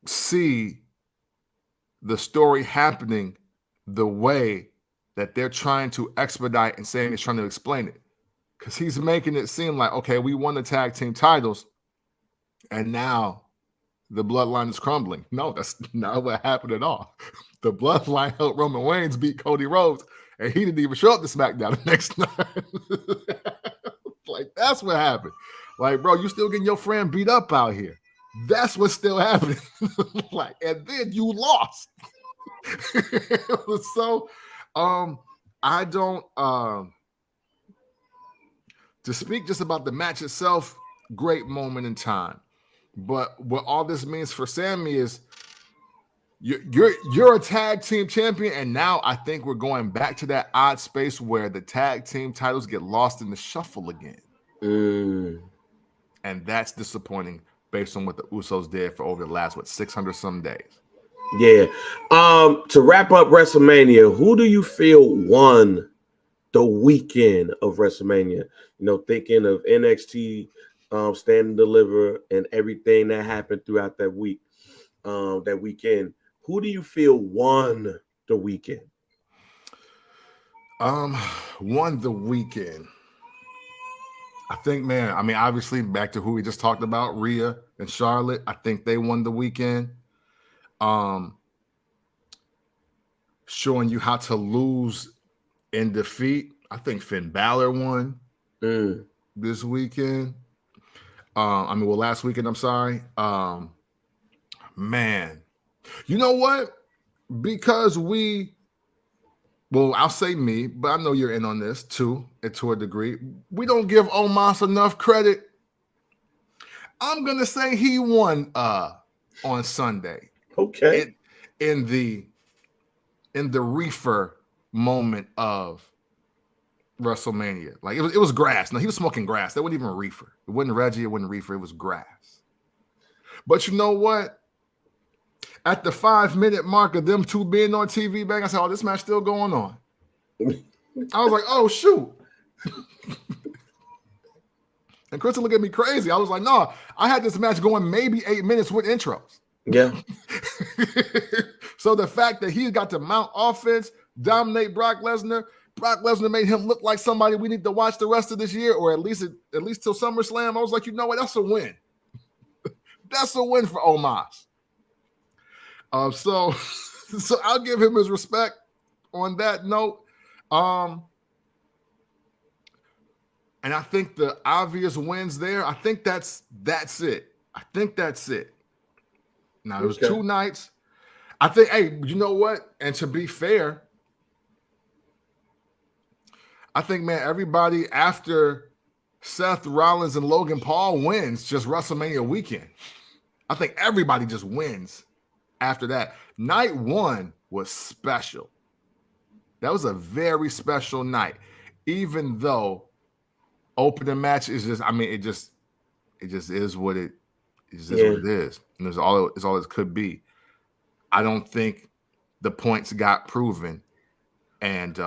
see the story happening the way that they're trying to expedite and saying he's trying to explain it. Because he's making it seem like, okay, we won the tag team titles, and now the bloodline is crumbling. No, that's not what happened at all. The bloodline helped Roman Reigns beat Cody Rhodes, and he didn't even show up to SmackDown the next night. Like, that's what happened. Like, bro, you still getting your friend beat up out here. That's what's still happening. Like, and then you lost. So, I don't to speak just about the match itself, great moment in time. But what all this means for Sammy is you're a tag team champion, and now I think we're going back to that odd space where the tag team titles get lost in the shuffle again. And that's disappointing based on what the Usos did for over the last 600 some days. Yeah. To wrap up WrestleMania, who do you feel won the weekend of WrestleMania? You know, thinking of NXT, Stand and Deliver, and everything that happened throughout that week, that weekend. Who do you feel won the weekend? Won the weekend. I think, man, I mean, obviously back to who we just talked about, Rhea and Charlotte. I think they won the weekend. Showing you how to lose in defeat. I think Finn Balor won this weekend. Last weekend, I'm sorry. Man, you know what? Because I'll say me, but I know you're in on this too, and to a degree. We don't give Omos enough credit. I'm gonna say he won on Sunday. Okay. In the reefer moment of WrestleMania. Like it was grass. No, he was smoking grass. That wasn't even a reefer. It wasn't Reggie, it wasn't reefer, it was grass. But you know what? At the 5-minute mark of them two being on TV, bang, I said, oh, this match still going on. I was like, oh, shoot. And Crystal looked at me crazy. I was like, no, I had this match going maybe 8 minutes with intros. Yeah. So the fact that he got to mount offense, dominate Brock Lesnar made him look like somebody we need to watch the rest of this year, or at least till SummerSlam. I was like, you know what? That's a win. That's a win for Omos. So I'll give him his respect on that note. And I think the obvious wins there, I think that's it. I think that's it. Now, it was 2 nights. I think, hey, you know what? And to be fair, I think, man, everybody after Seth Rollins and Logan Paul wins just WrestleMania weekend. I think everybody just wins after that. Night 1 was special. That was a very special night, even though opening match is just, I mean, it just is what it is. What it is, and it's all it could be. I don't think the points got proven, and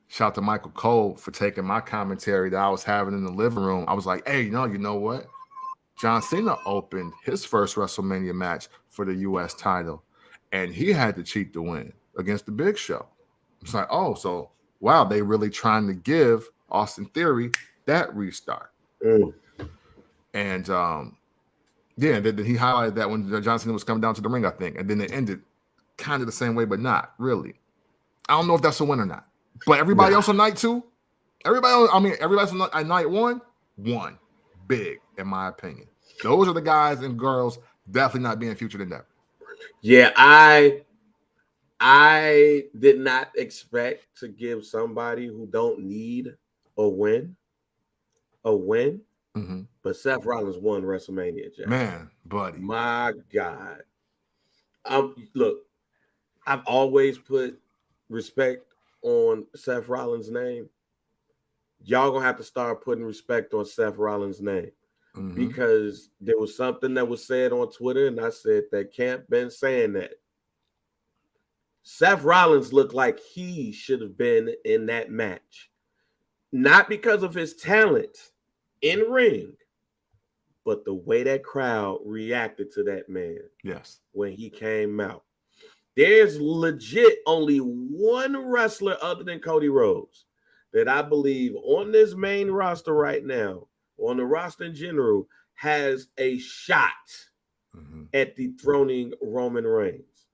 shout out to Michael Cole for taking my commentary that I was having in the living room. I was like, hey, you know what? John Cena opened his first WrestleMania match for the U.S. title, and he had to cheat to win against the Big Show. It's like, oh, so wow, they really trying to give Austin Theory that restart. And then he highlighted that when John Cena was coming down to the ring, I think, and then it ended kind of the same way, but not really. I don't know if that's a win or not. But everybody else on night 2, everybody else on night 1 won big, in my opinion. Those are the guys and girls definitely not being featured in that. Yeah, I did not expect to give somebody who don't need a win a win, Mm-hmm. but Seth Rollins won WrestleMania, Jack. Man, buddy. My God. Look, I've always put respect on Seth Rollins' name. Y'all gonna have to start putting respect on Seth Rollins' name. Mm-hmm. Because there was something that was said on Twitter, and I said that Camp been saying that. Seth Rollins looked like he should have been in that match. Not because of his talent in ring, but the way that crowd reacted to that man. Yes. When he came out. There's legit only one wrestler other than Cody Rhodes that I believe on this main roster right now, on the roster in general, has a shot at dethroning Roman Reigns.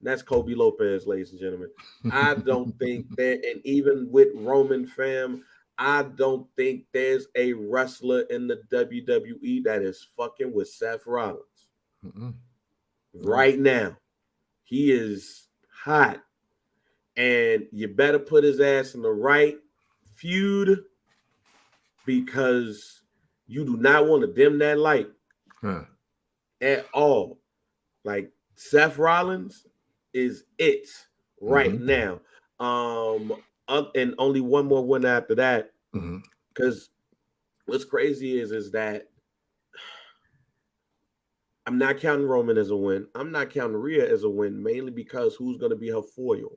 And that's Kobe Lopez, ladies and gentlemen. I don't think that, and even with Roman fam, I don't think there's a wrestler in the WWE that is fucking with Seth Rollins. Right now. He is hot. And you better put his ass in the right feud because you do not want to dim that light at all. Like Seth Rollins is it right now. And only one more win after that. Because what's crazy is that I'm not counting Roman as a win. I'm not counting Rhea as a win, mainly because who's going to be her foil?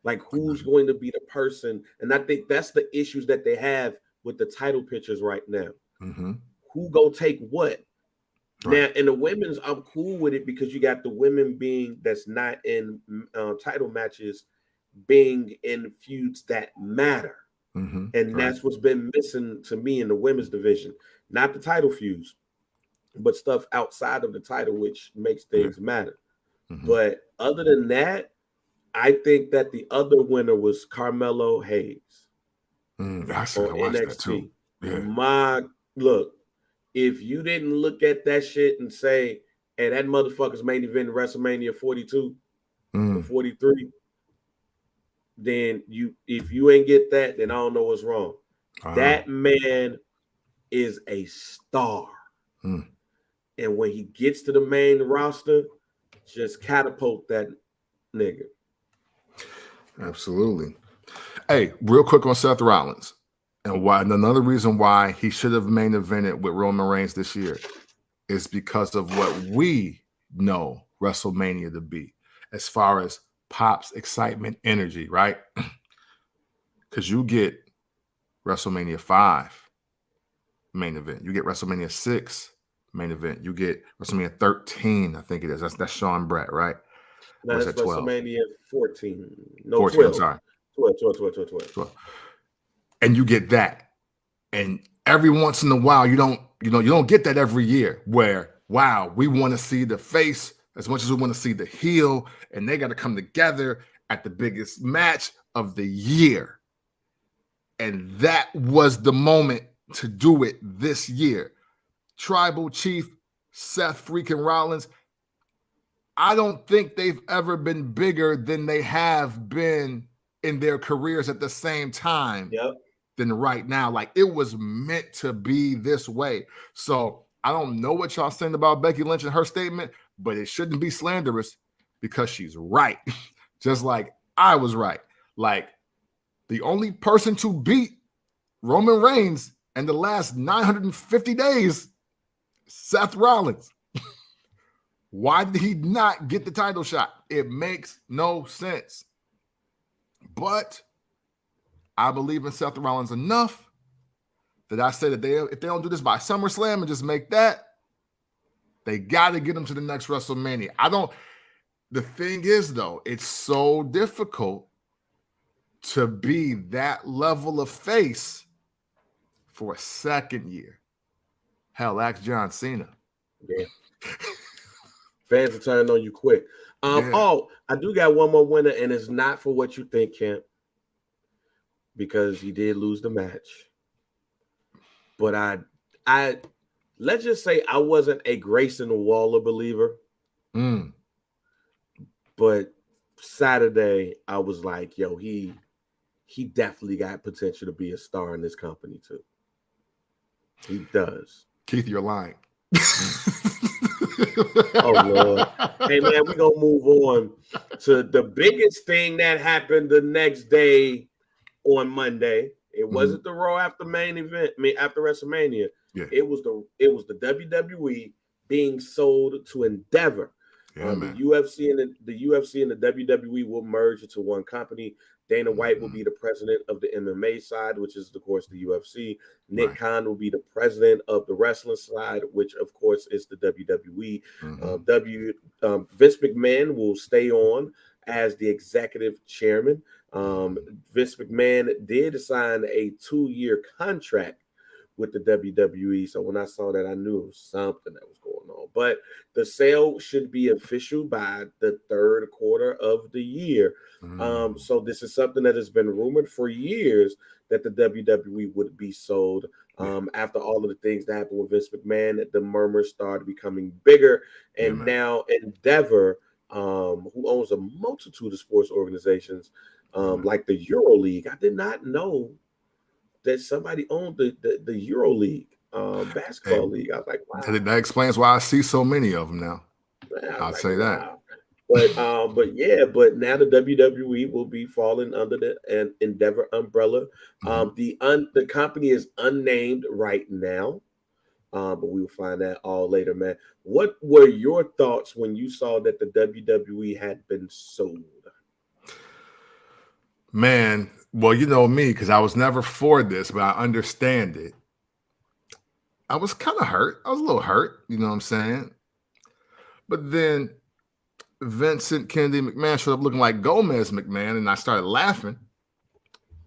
Like, who's going to be the person? And I think that's the issues that they have with the title pictures right now. Who go take what? Now, in the women's, I'm cool with it because you got the women being that's not in title matches being in feuds that matter. And that's what's been missing to me in the women's division. Not the title feuds, but stuff outside of the title, which makes things matter. But other than that, I think that the other winner was Carmelo Hayes on NXT. Look, if you didn't look at that shit and say, hey, that motherfucker's main event in WrestleMania 42 or 43, then if you ain't get that, then I don't know what's wrong. That man is a star. And when he gets to the main roster, just catapult that nigga. Absolutely. Hey, real quick on Seth Rollins and why another reason why he should have main evented with Roman Reigns this year is because of what we know WrestleMania to be as far as Pop's excitement, energy, right? Because you get WrestleMania 5 main event, you get WrestleMania 6 main event, you get WrestleMania 13, I think it is. That's Sean Brett, right? No, that's WrestleMania 14. No, 14, 12. I'm sorry. 12. And you get that. And every once in a while, you don't get that every year where, wow, we want to see the face as much as we want to see the heel, and they got to come together at the biggest match of the year. And that was the moment to do it this year. Tribal Chief Seth freaking Rollins, I don't think they've ever been bigger than they have been in their careers at the same time than right now. Like, it was meant to be this way. So I don't know what y'all saying about Becky Lynch and her statement, but it shouldn't be slanderous because she's right. Just like I was right. Like, the only person to beat Roman Reigns in the last 950 days, Seth Rollins. Why did he not get the title shot? It makes no sense. But I believe in Seth Rollins enough that I say that if they don't do this by SummerSlam and just make that, they got to get him to the next WrestleMania. The thing is, though, it's so difficult to be that level of face for a second year. Hell, ask John Cena. Yeah. Fans will turn on you quick. Oh, I do got one more winner, and it's not for what you think, Camp, because he did lose the match. But I let's just say I wasn't a Grayson Waller believer. But Saturday, I was like, yo, he definitely got potential to be a star in this company too. He does. Keith, you're lying. Oh Lord. Hey man, we're gonna move on to the biggest thing that happened the next day on Monday. It wasn't the Raw after main event, after WrestleMania. Yeah. It was the WWE being sold to Endeavor. Yeah, The UFC and the UFC and the WWE will merge into one company. Dana White will be the president of the MMA side, which is, of course, the UFC. Nick Khan will be the president of the wrestling side, which, of course, is the WWE. Vince McMahon will stay on as the executive chairman. Vince McMahon did sign a 2-year contract with the WWE. So when I saw that, I knew it was something that was going on. But the sale should be official by the third quarter of the year. So this is something that has been rumored for years that the WWE would be sold. After all of the things that happened with Vince McMahon, the murmurs started becoming bigger. And now Endeavor, who owns a multitude of sports organizations, like the EuroLeague. I did not know that somebody owned the EuroLeague basketball league. I was like, wow. That explains why I see so many of them now. I'll say that. But now the WWE will be falling under the Endeavor umbrella. The company is unnamed right now, but we will find that all later, man. What were your thoughts when you saw that the WWE had been sold? Man, well, you know me, because I was never for this, but I understand it. I was kind of hurt. I was a little hurt, you know what I'm saying? But then Vincent Kennedy McMahon showed up looking like Gomez McMahon, and I started laughing.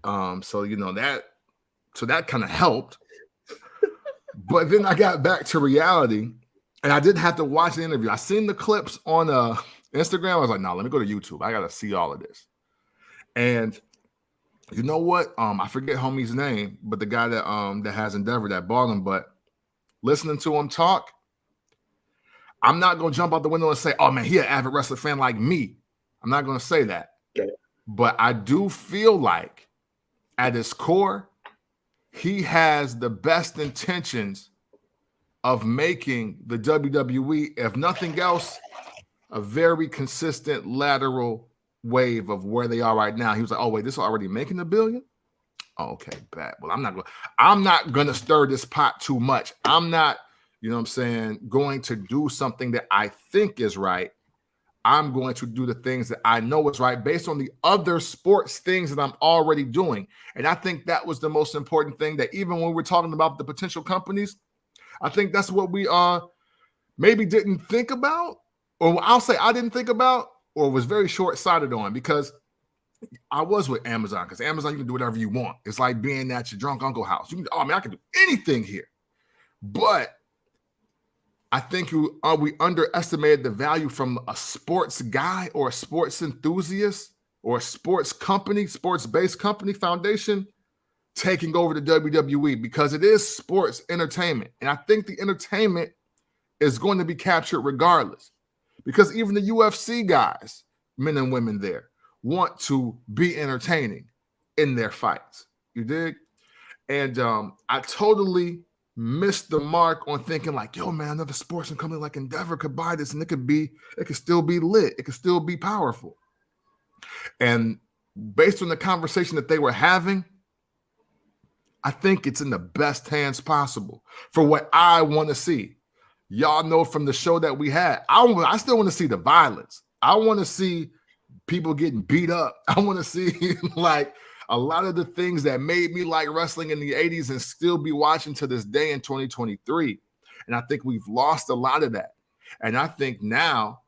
So that kind of helped. But then I got back to reality, and I didn't have to watch the interview. I seen the clips on Instagram. I was like, no, let me go to YouTube. I got to see all of this. And you know what? I forget homie's name, but the guy that has Endeavor that bought him. But listening to him talk, I'm not gonna jump out the window and say, "Oh man, he an avid wrestling fan like me." I'm not gonna say that. Okay. But I do feel like, at his core, he has the best intentions of making the WWE, if nothing else, a very consistent lateral wave of where they are right now. He was like, "Oh wait, this is already making $1 billion? Oh, okay, bad. Well, I'm not gonna stir this pot too much. I'm not, you know what I'm saying, going to do something that I think is right. I'm going to do the things that I know is right based on the other sports things that I'm already doing." And I think that was the most important thing, that even when we're talking about the potential companies, I think that's what we maybe didn't think about, or I'll say I didn't think about, or was very short-sighted on, because I was with Amazon, because Amazon, you can do whatever you want. It's like being at your drunk uncle house. You can, oh man, I can do anything here. But I think we underestimated the value from a sports guy or a sports enthusiast or a sports company, sports-based company foundation taking over the WWE, because it is sports entertainment. And I think the entertainment is going to be captured regardless, because even the UFC guys, men and women there, want to be entertaining in their fights. You dig? And I totally missed the mark on thinking like, yo, man, another sports company like Endeavor could buy this and it could still be lit. It could still be powerful. And based on the conversation that they were having, I think it's in the best hands possible for what I want to see. Y'all know from the show that we had, I still want to see the violence. I want to see people getting beat up. I want to see like a lot of the things that made me like wrestling in the 80s and still be watching to this day in 2023. And I think we've lost a lot of that. And I think now,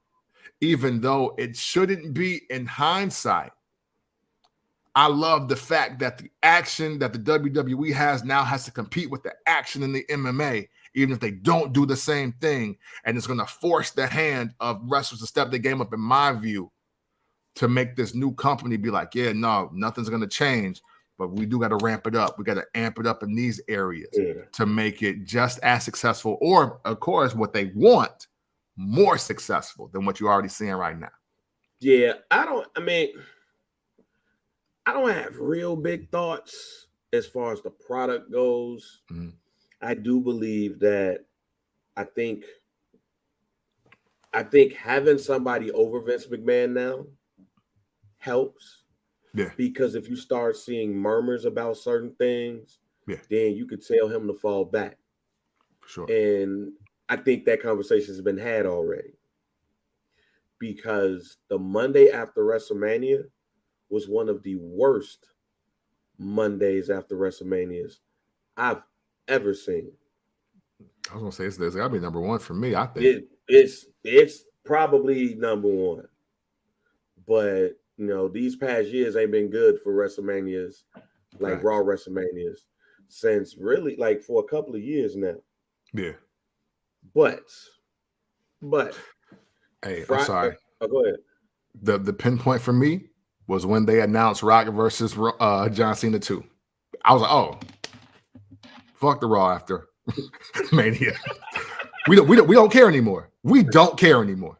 even though it shouldn't be in hindsight, I love the fact that the action that the WWE has now has to compete with the action in the MMA, even if they don't do the same thing. And it's going to force the hand of wrestlers to step the game up, in my view, to make this new company be like, yeah, no, nothing's going to change, but we do got to ramp it up. We got to amp it up in these areas to make it just as successful, or, of course, what they want, more successful than what you're already seeing right now. Yeah, I don't have real big thoughts as far as the product goes. I do believe that I think having somebody over Vince McMahon now helps. Yeah. Because if you start seeing murmurs about certain things, Yeah. then you could tell him to fall back. For sure. And I think that conversation has been had already. Because the Monday after WrestleMania was one of the worst Mondays after WrestleManias I've ever seen. I was gonna say it's gotta be number one for me, I think. It's probably number one. But these past years ain't been good for WrestleManias, like Raw WrestleManias, since really like for a couple of years now. Yeah. But hey, I'm sorry. Oh, go ahead. The pinpoint for me was when they announced Rock versus John Cena 2. I was like, oh, fuck the Raw after Mania. we don't care anymore. We don't care anymore.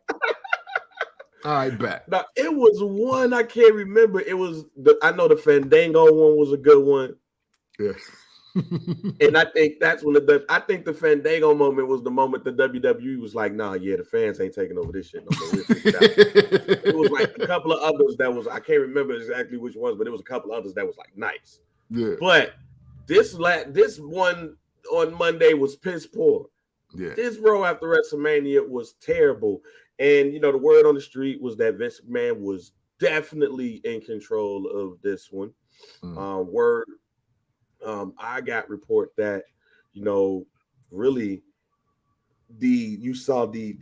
All right, bet. Now it was one I can't remember. It was I know the Fandango one was a good one. Yeah. And I think that's when I think the Fandango moment was the moment the WWE was like, nah, yeah, the fans ain't taking over this shit no more. It was like a couple of others that was, I can't remember exactly which ones, but it was a couple of others that was like nice. Yeah. But this one on Monday was piss poor. Yeah. This Raw after WrestleMania was terrible. And the word on the street was that Vince McMahon was definitely in control of this one. I got report that really you saw the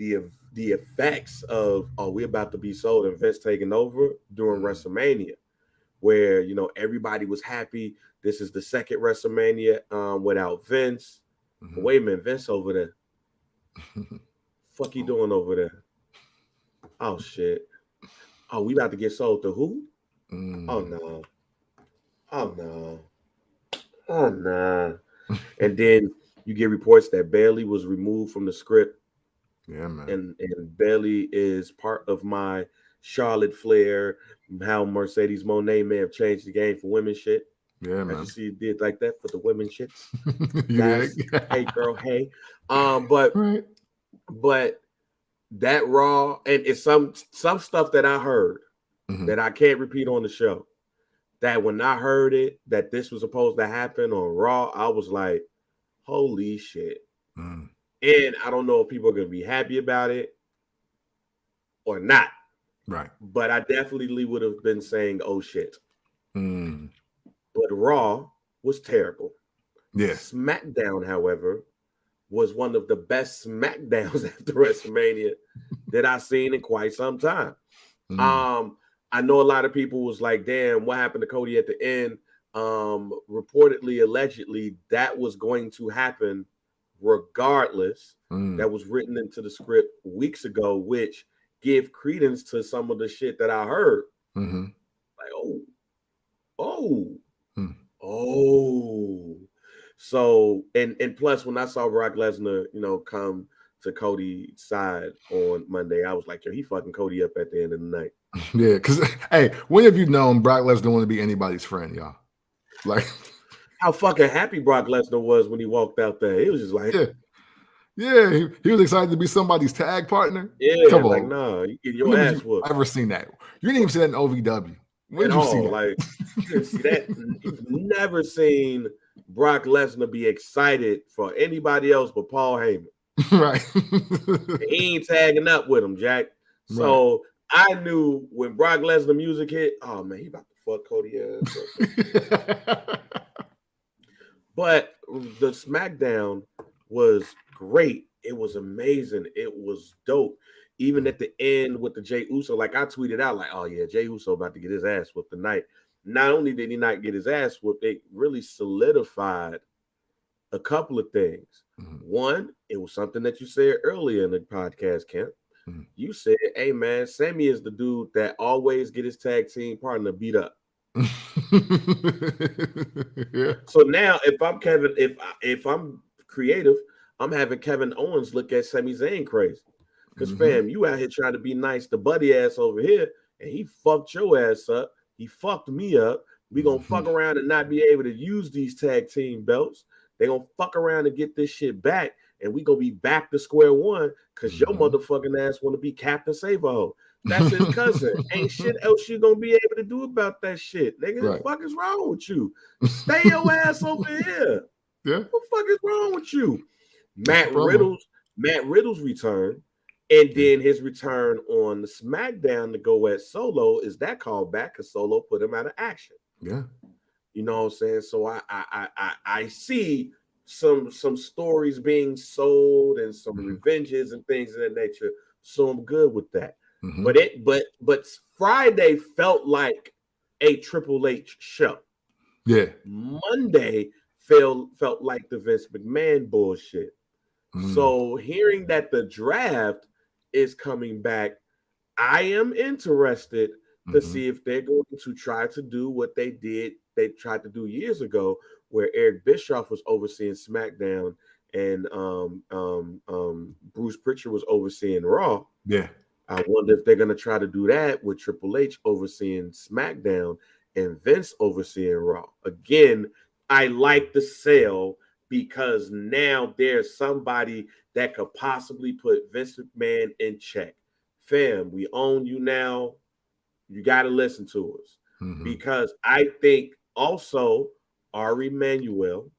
effects of we're about to be sold and Vince taking over during WrestleMania, where everybody was happy. This is the second WrestleMania without Vince. But wait a minute, Vince over there. Fuck you doing over there? Oh shit. Oh, we about to get sold to who? Oh no. Oh no. Oh nah. And then you get reports that Bailey was removed from the script. Yeah, man. And Bailey is part of my Charlotte Flair, how Mercedes Moné may have changed the game for women shit. Yeah, man. As you see, it did like that for the women shits. Yeah. Hey girl, hey. But that Raw, and it's some stuff that I heard that I can't repeat on the show. That when I heard it, that this was supposed to happen on Raw, I was like, holy shit. And I don't know if people are going to be happy about it or not. Right. But I definitely would have been saying, oh shit. But Raw was terrible. Yeah. SmackDown, however, was one of the best SmackDowns after WrestleMania that I've seen in quite some time. I know a lot of people was like, damn, what happened to Cody at the end? Reportedly, allegedly, that was going to happen regardless. That was written into the script weeks ago, which give credence to some of the shit that I heard. Like, So, and plus, when I saw Brock Lesnar, come to Cody's side on Monday, I was like, yo, he fucking Cody up at the end of the night. Yeah, because hey, when have you known Brock Lesnar don't want to be anybody's friend, y'all? Like how fucking happy Brock Lesnar was when he walked out there. He was just like, he was excited to be somebody's tag partner. Yeah, come like, on, nah, you get your ass whooped. Ever seen that? You didn't even see that in OVW. When did you see that? Like, you didn't see that. You've never seen Brock Lesnar be excited for anybody else but Paul Heyman. Right. He ain't tagging up with him, Jack. So I knew when Brock Lesnar music hit, oh man, he about to fuck Cody ass. But the SmackDown was great. It was amazing. It was dope. Even at the end with the Jey Uso, like I tweeted out, like, oh yeah, Jey Uso about to get his ass whooped tonight. Not only did he not get his ass whooped, it really solidified a couple of things. One, it was something that you said earlier in the podcast, Kemp. You said, hey man, Sammy is the dude that always get his tag team partner beat up. Yeah. So now if I'm Kevin, if I'm creative, I'm having Kevin Owens look at Sami Zayn crazy. Because fam, you out here trying to be nice to buddy ass over here, and he fucked your ass up. He fucked me up. We gonna fuck around and not be able to use these tag team belts. They're gonna fuck around and get this shit back, and we gonna be back to square one because your motherfucking ass want to be Captain Save-A-Ho. That's his cousin. Ain't shit else you gonna be able to do about that shit. Nigga, what the fuck is wrong with you? Stay your ass over here. Yeah. What the fuck is wrong with you? Matt Riddle's return, and then his return on the SmackDown to go at Solo is that called back because Solo put him out of action. Yeah. You know what I'm saying? So I see some stories being sold and some revenges and things of that nature. So I'm good with that. But Friday felt like a Triple H show. Yeah. Monday felt like the Vince McMahon bullshit. So hearing that the draft is coming back, I am interested to see if they're going to try to do what they tried to do years ago, where Eric Bischoff was overseeing SmackDown and Bruce Pritchard was overseeing Raw. Yeah. I wonder if they're going to try to do that with Triple H overseeing SmackDown and Vince overseeing Raw. Again, I like the sale because now there's somebody that could possibly put Vince McMahon in check. Fam, we own you now. You got to listen to us. Because I think also Ari Emanuel,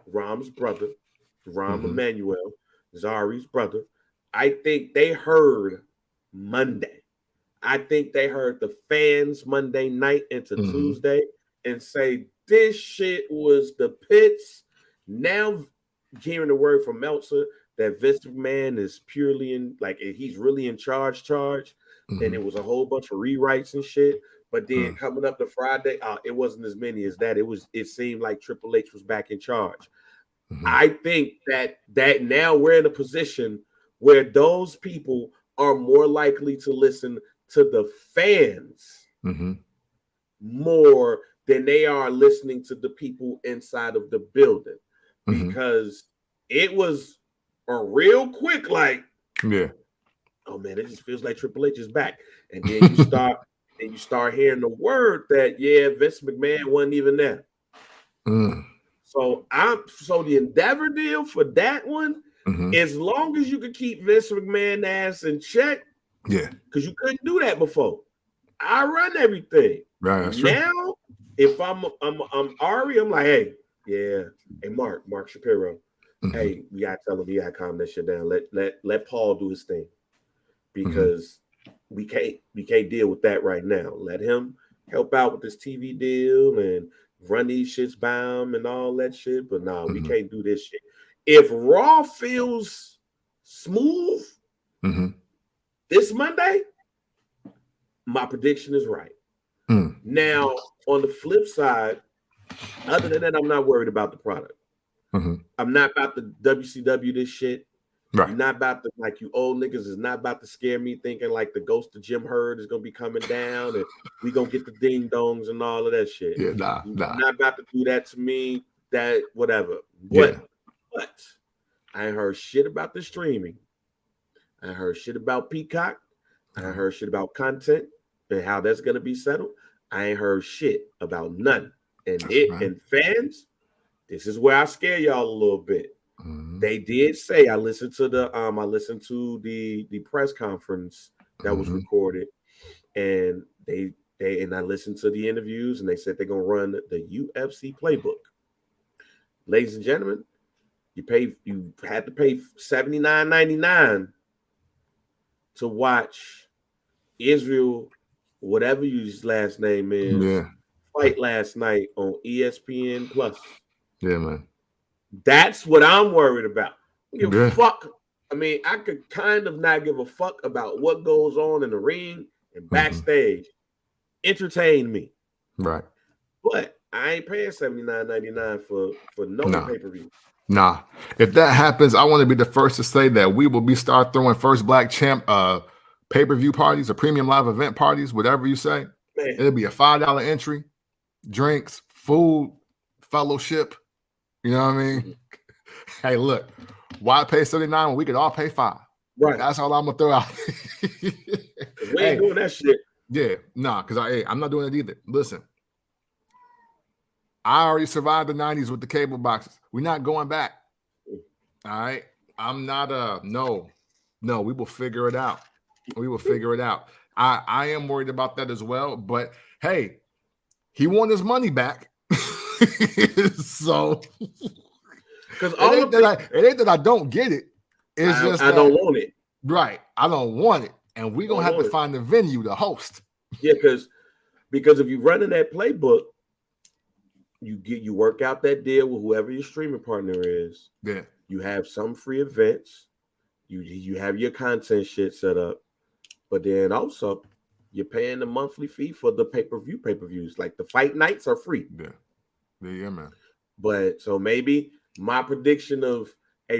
Ram's brother, Rahm Emanuel, Zari's brother, I think they heard Monday. I think they heard the fans Monday night into Tuesday and say, this shit was the pits. Now hearing the word from Meltzer that Vince McMahon is purely in, like, he's really in charge. And it was a whole bunch of rewrites and shit. But then coming up to Friday, it wasn't as many as that. It seemed like Triple H was back in charge. I think that now we're in a position where those people are more likely to listen to the fans more than they are listening to the people inside of the building. Because it was a real quick, like, oh man, it just feels like Triple H is back. And then you start hearing the word that Vince McMahon wasn't even there. So the Endeavor deal for that one, as long as you can keep Vince McMahon ass in check, because you couldn't do that before. I run everything. Right. That's now, true. if I'm Ari, I'm like, hey, Mark Shapiro, hey, we gotta tell him he gotta calm that shit down. Let Paul do his thing. Because we can't deal with that right now. Let him help out with this TV deal and run these shits by him and all that shit. But no, we can't do this shit. If Raw feels smooth this Monday, my prediction is right. Now, on the flip side, other than that, I'm not worried about the product. I'm not about the WCW this shit. Right. You're not about to, like, you old niggas is not about to scare me thinking like the ghost of Jim Herd is gonna be coming down and we gonna get the ding dongs and all of that shit. Yeah, nah. You're not about to do that to me. That whatever. But I ain't heard shit about the streaming. I heard shit about Peacock. I heard shit about content and how that's gonna be settled. I ain't heard shit about none. And and fans, this is where I scare y'all a little bit. They did say, I listened to the press conference that was recorded, and I listened to the interviews, and they said they're gonna run the UFC playbook. Ladies and gentlemen, you had to pay $79.99 to watch Israel, whatever his last name is, fight last night on ESPN Plus. Yeah, man. That's what I'm worried about. Give a fuck. I mean, I could kind of not give a fuck about what goes on in the ring and backstage. Entertain me. Right. But I ain't paying $79.99 for no pay-per-view. Nah. If that happens, I want to be the first to say that we will start throwing First Black Champ pay-per-view parties or premium live event parties, whatever you say. Man. It'll be a $5 entry, drinks, food, fellowship. You know what I mean? Hey, look, why pay $79 when we could all pay $5? Right. That's all I'm gonna throw out. We ain't doing that shit. Yeah, nah, because I'm not doing it either. Listen, I already survived the 90s with the cable boxes. We're not going back. All right. I'm not no, we will figure it out. We will figure it out. I am worried about that as well. But hey, he won his money back. So because it ain't that I don't get it. It's just I don't want it. Right. I don't want it. And we're gonna have to find a venue to host. Yeah, because if you run in that playbook, you work out that deal with whoever your streaming partner is. Yeah. You have some free events. You have your content shit set up, but then also you're paying the monthly fee for the pay-per-views. Like the fight nights are free. Yeah, man. But so maybe my prediction of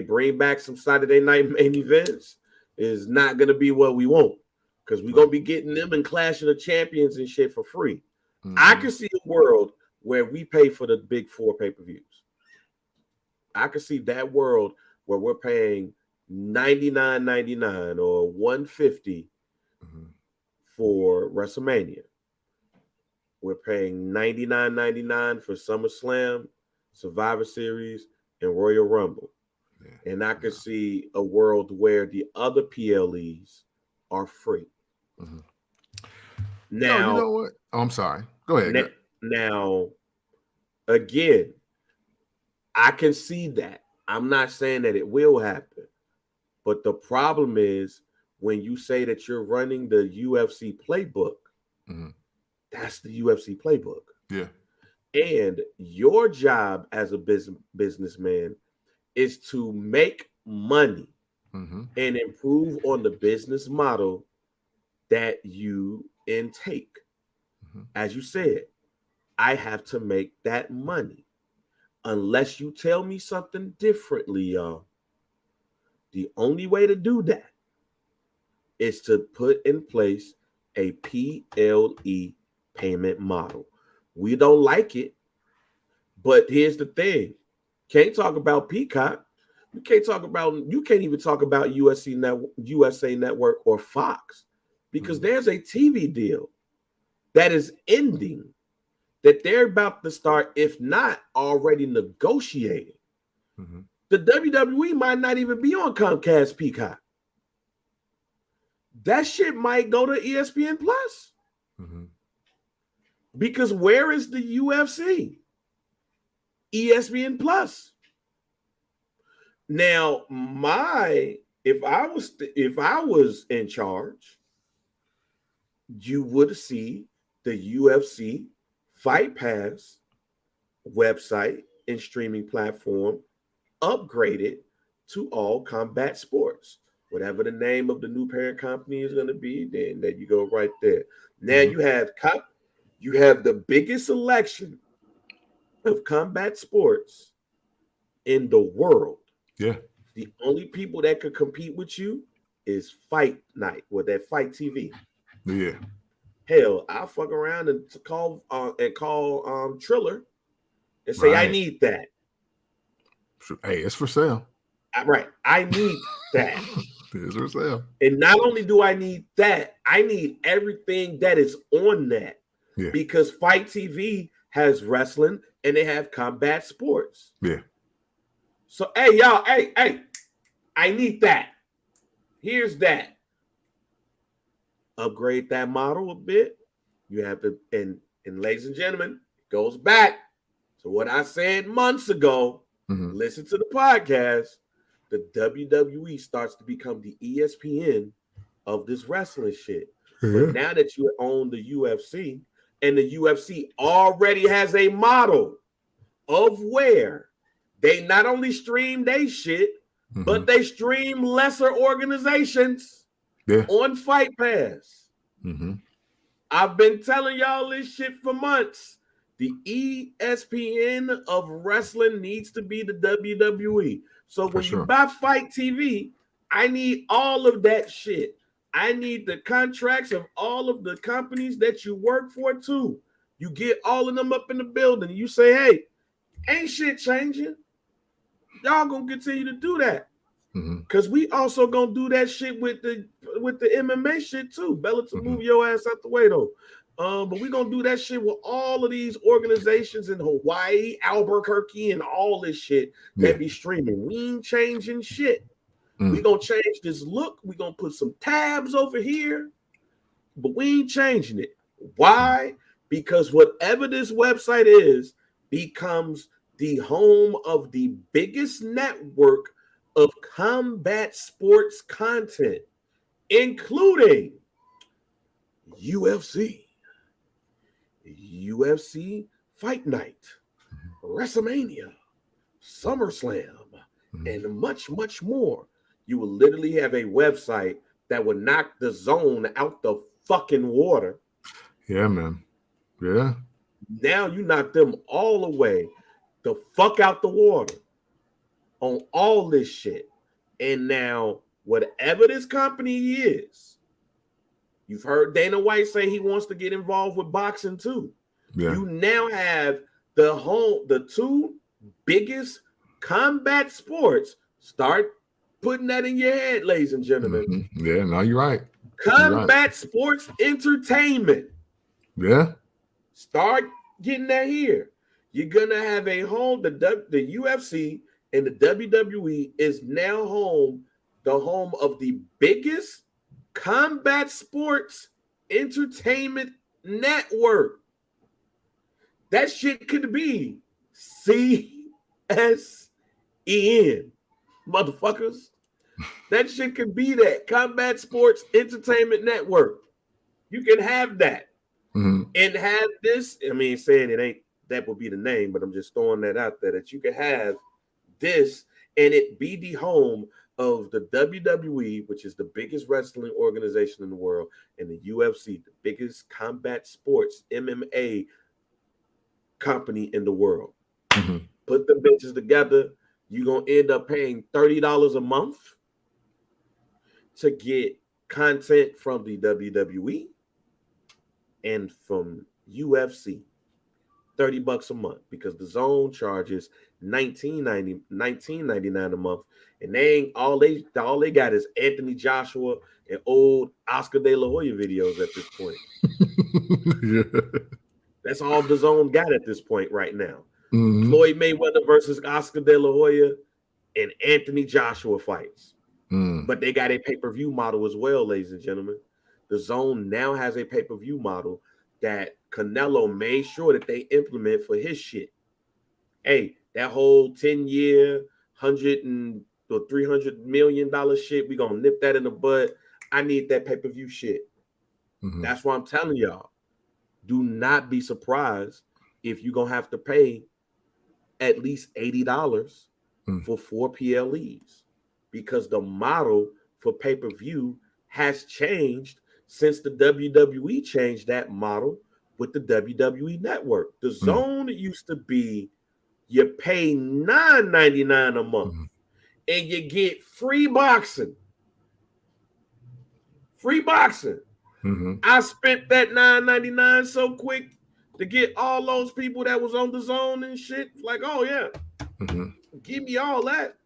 bring back some Saturday night main events is not gonna be what we want, because we're gonna be getting them and Clash of the Champions and shit for free. Mm-hmm. I can see a world where we pay for the big 4 pay-per-views. I can see that world where we're paying $99.99 or $150 for WrestleMania. We're paying $99.99 for SummerSlam, Survivor Series, and Royal Rumble. Yeah. And I could see a world where the other PLEs are free. Mm-hmm. Now, you know what? Oh, I'm sorry. Go ahead. Now, again, I can see that. I'm not saying that it will happen. But the problem is when you say that you're running the UFC playbook, that's the UFC playbook. Yeah. And your job as a businessman is to make money and improve on the business model that you intake. As you said, I have to make that money. Unless you tell me something differently, y'all. The only way to do that is to put in place a PLE payment model. We don't like it, but here's the thing. Can't talk about Peacock. You can't even talk about USA Network or Fox, because there's a TV deal that is ending that they're about to start, if not already negotiating. The WWE might not even be on Comcast Peacock. That shit might go to ESPN Plus. Because where is the UFC? ESPN Plus. Now, if I was in charge, you would see the UFC Fight Pass website and streaming platform upgraded to All Combat Sports. Whatever the name of the new parent company is going to be, then there you go right there. Now you have the biggest selection of combat sports in the world. Yeah. The only people that could compete with you is Fight Night or that Fight TV. Yeah. Hell, I'll fuck around and call Triller and say, I need that. Hey, it's for sale. Right. I need that. It's for sale. And not only do I need that, I need everything that is on that. Yeah. Because Fight TV has wrestling and they have combat sports. Yeah. So, hey, y'all, hey, I need that. Here's that. Upgrade that model a bit. You have to, and ladies and gentlemen, it goes back to what I said months ago. Listen to the podcast. The WWE starts to become the ESPN of this wrestling shit. But now that you own the UFC, and the UFC already has a model of where they not only stream they shit, but they stream lesser organizations on Fight Pass. I've been telling y'all this shit for months. The ESPN of wrestling needs to be the WWE. So when you buy Fight TV, I need all of that shit. I need the contracts of all of the companies that you work for too. You get all of them up in the building. You say, hey, ain't shit changing. Y'all gonna continue to do that. Because we also gonna do that shit with the MMA shit too. Bellator, move your ass out the way though. But we're gonna do that shit with all of these organizations in Hawaii, Albuquerque, and all this shit that be streaming. We ain't changing shit. We gonna change this look. We gonna put some tabs over here, but we ain't changing it. Why? Because whatever this website is becomes the home of the biggest network of combat sports content, including UFC Fight Night, WrestleMania, SummerSlam, and much, much more. You will literally have a website that would knock the zone out the fucking water. Yeah, man. Yeah. Now you knock them all away the fuck out the water on all this shit. And now, whatever this company is, you've heard Dana White say he wants to get involved with boxing too. Yeah. You now have the two biggest combat sports. Start putting that in your head, ladies and gentlemen. Yeah, no, you're right. Combat sports entertainment. Yeah. Start getting that here. You're gonna have a home. The UFC and the WWE is now the home of the biggest combat sports entertainment network. That shit could be CSEN, motherfuckers. That shit could be that Combat Sports Entertainment Network. You can have that and have this. I mean, saying it ain't that would be the name, but I'm just throwing that out there that you can have this and it be the home of the WWE, which is the biggest wrestling organization in the world, and the UFC, the biggest combat sports MMA company in the world. Put the bitches together, you're gonna end up paying $30 a month to get content from the WWE and from UFC. $30 a month, because the Zone charges $19.99 a month, and they ain't all they got is Anthony Joshua and old Oscar De La Hoya videos at this point. That's all the Zone got at this point right now. Floyd Mayweather versus Oscar De La Hoya and Anthony Joshua fights. But they got a pay-per-view model as well, ladies and gentlemen. The Zone now has a pay-per-view model that Canelo made sure that they implement for his shit. Hey, that whole 10-year, $100 or $300 million shit, we gonna nip that in the bud. I need that pay-per-view shit. That's why I'm telling y'all, do not be surprised if you're gonna have to pay at least $80 for 4 PLEs, because the model for pay-per-view has changed since the WWE changed that model with the WWE Network. The Zone used to be you pay $9.99 a month and you get free boxing. Free boxing. I spent that $9.99 so quick to get all those people that was on the Zone and shit. Like, oh yeah, give me all that.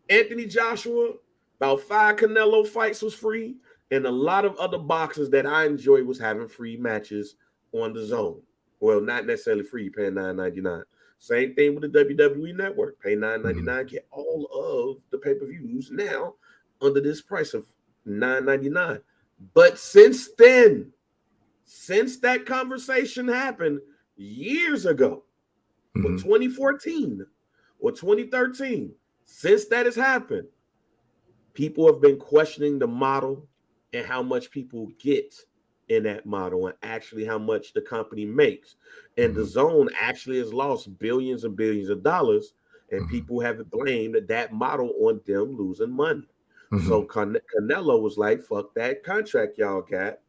Anthony Joshua, about 5 Canelo fights was free, and a lot of other boxers that I enjoy was having free matches on the Zone. Well, not necessarily free, you're paying $9.99. Same thing with the WWE Network. Pay $9.99, get all of the pay-per-views now under this price of $9.99. But since then, since that conversation happened years ago, or 2014 or 2013, since that has happened, people have been questioning the model and how much people get in that model and actually how much the company makes. And the Zone actually has lost billions and billions of dollars, and people have blamed that model on them losing money. So Canelo was like, fuck that contract y'all got.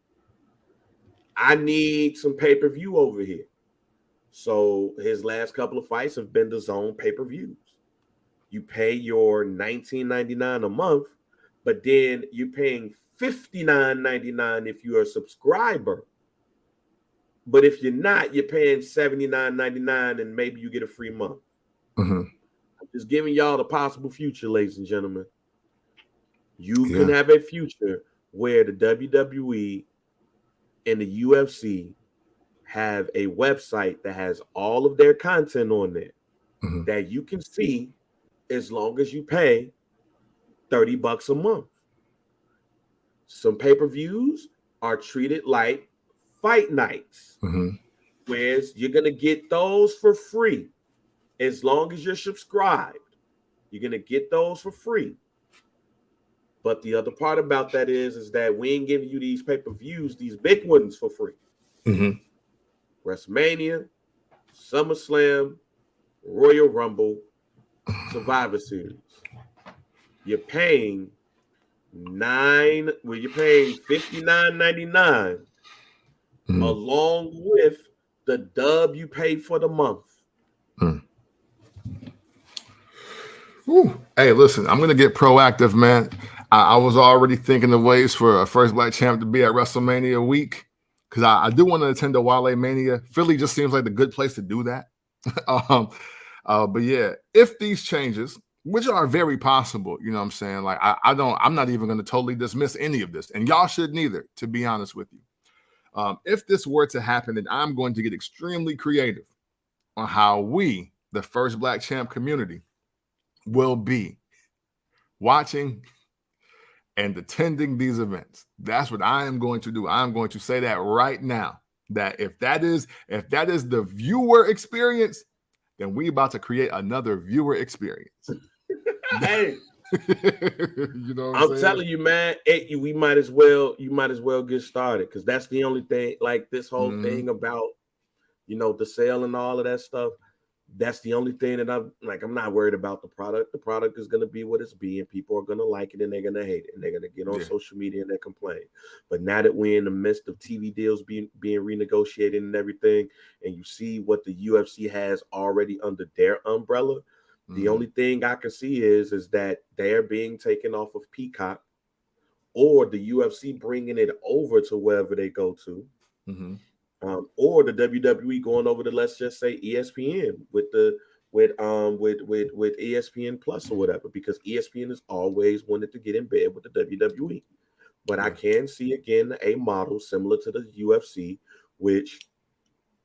I need some pay-per-view over here. So his last couple of fights have been the Zone pay-per-views. You pay your $19.99 a month, but then you're paying $59.99 if you're a subscriber. But if you're not, you're paying $79.99 and maybe you get a free month. I'm just giving y'all the possible future, ladies and gentlemen. You can have a future where the WWE and the UFC have a website that has all of their content on there that you can see as long as you pay $30 a month. Some pay-per-views are treated like fight nights, whereas you're going to get those for free as long as you're subscribed. You're going to get those for free. But the other part about that is that we ain't giving you these pay-per-views, these big ones, for free. WrestleMania, SummerSlam, Royal Rumble, Survivor Series. You're paying $59.99 along with the dub you paid for the month. Hey, listen, I'm gonna get proactive, man. I was already thinking of ways for a first black champ to be at WrestleMania week because I do want to attend the Wale Mania. Philly just seems like the good place to do that. But yeah, if these changes, which are very possible, you know what I'm saying? Like I'm not even going to totally dismiss any of this, and y'all shouldn't either, to be honest with you. If this were to happen, then I'm going to get extremely creative on how we, the first black champ community, will be watching and attending these events. That's what I am going to do. I'm going to say that right now, that if that is the viewer experience, then we about to create another viewer experience. Hey, you know what I'm telling you, man, you might as well get started, because that's the only thing, like this whole thing about, the sale and all of that stuff. That's the only thing that I'm not worried about the product. The product is going to be what it's being. People are going to like it and they're going to hate it, and they're going to get on social media and they complain. But now that we're in the midst of TV deals being renegotiated and everything, and you see what the UFC has already under their umbrella, the only thing I can see is that they're being taken off of Peacock, or the UFC bringing it over to wherever they go to. Or the WWE going over to, let's just say, ESPN with ESPN Plus or whatever, because ESPN has always wanted to get in bed with the WWE. But I can see again a model similar to the UFC, which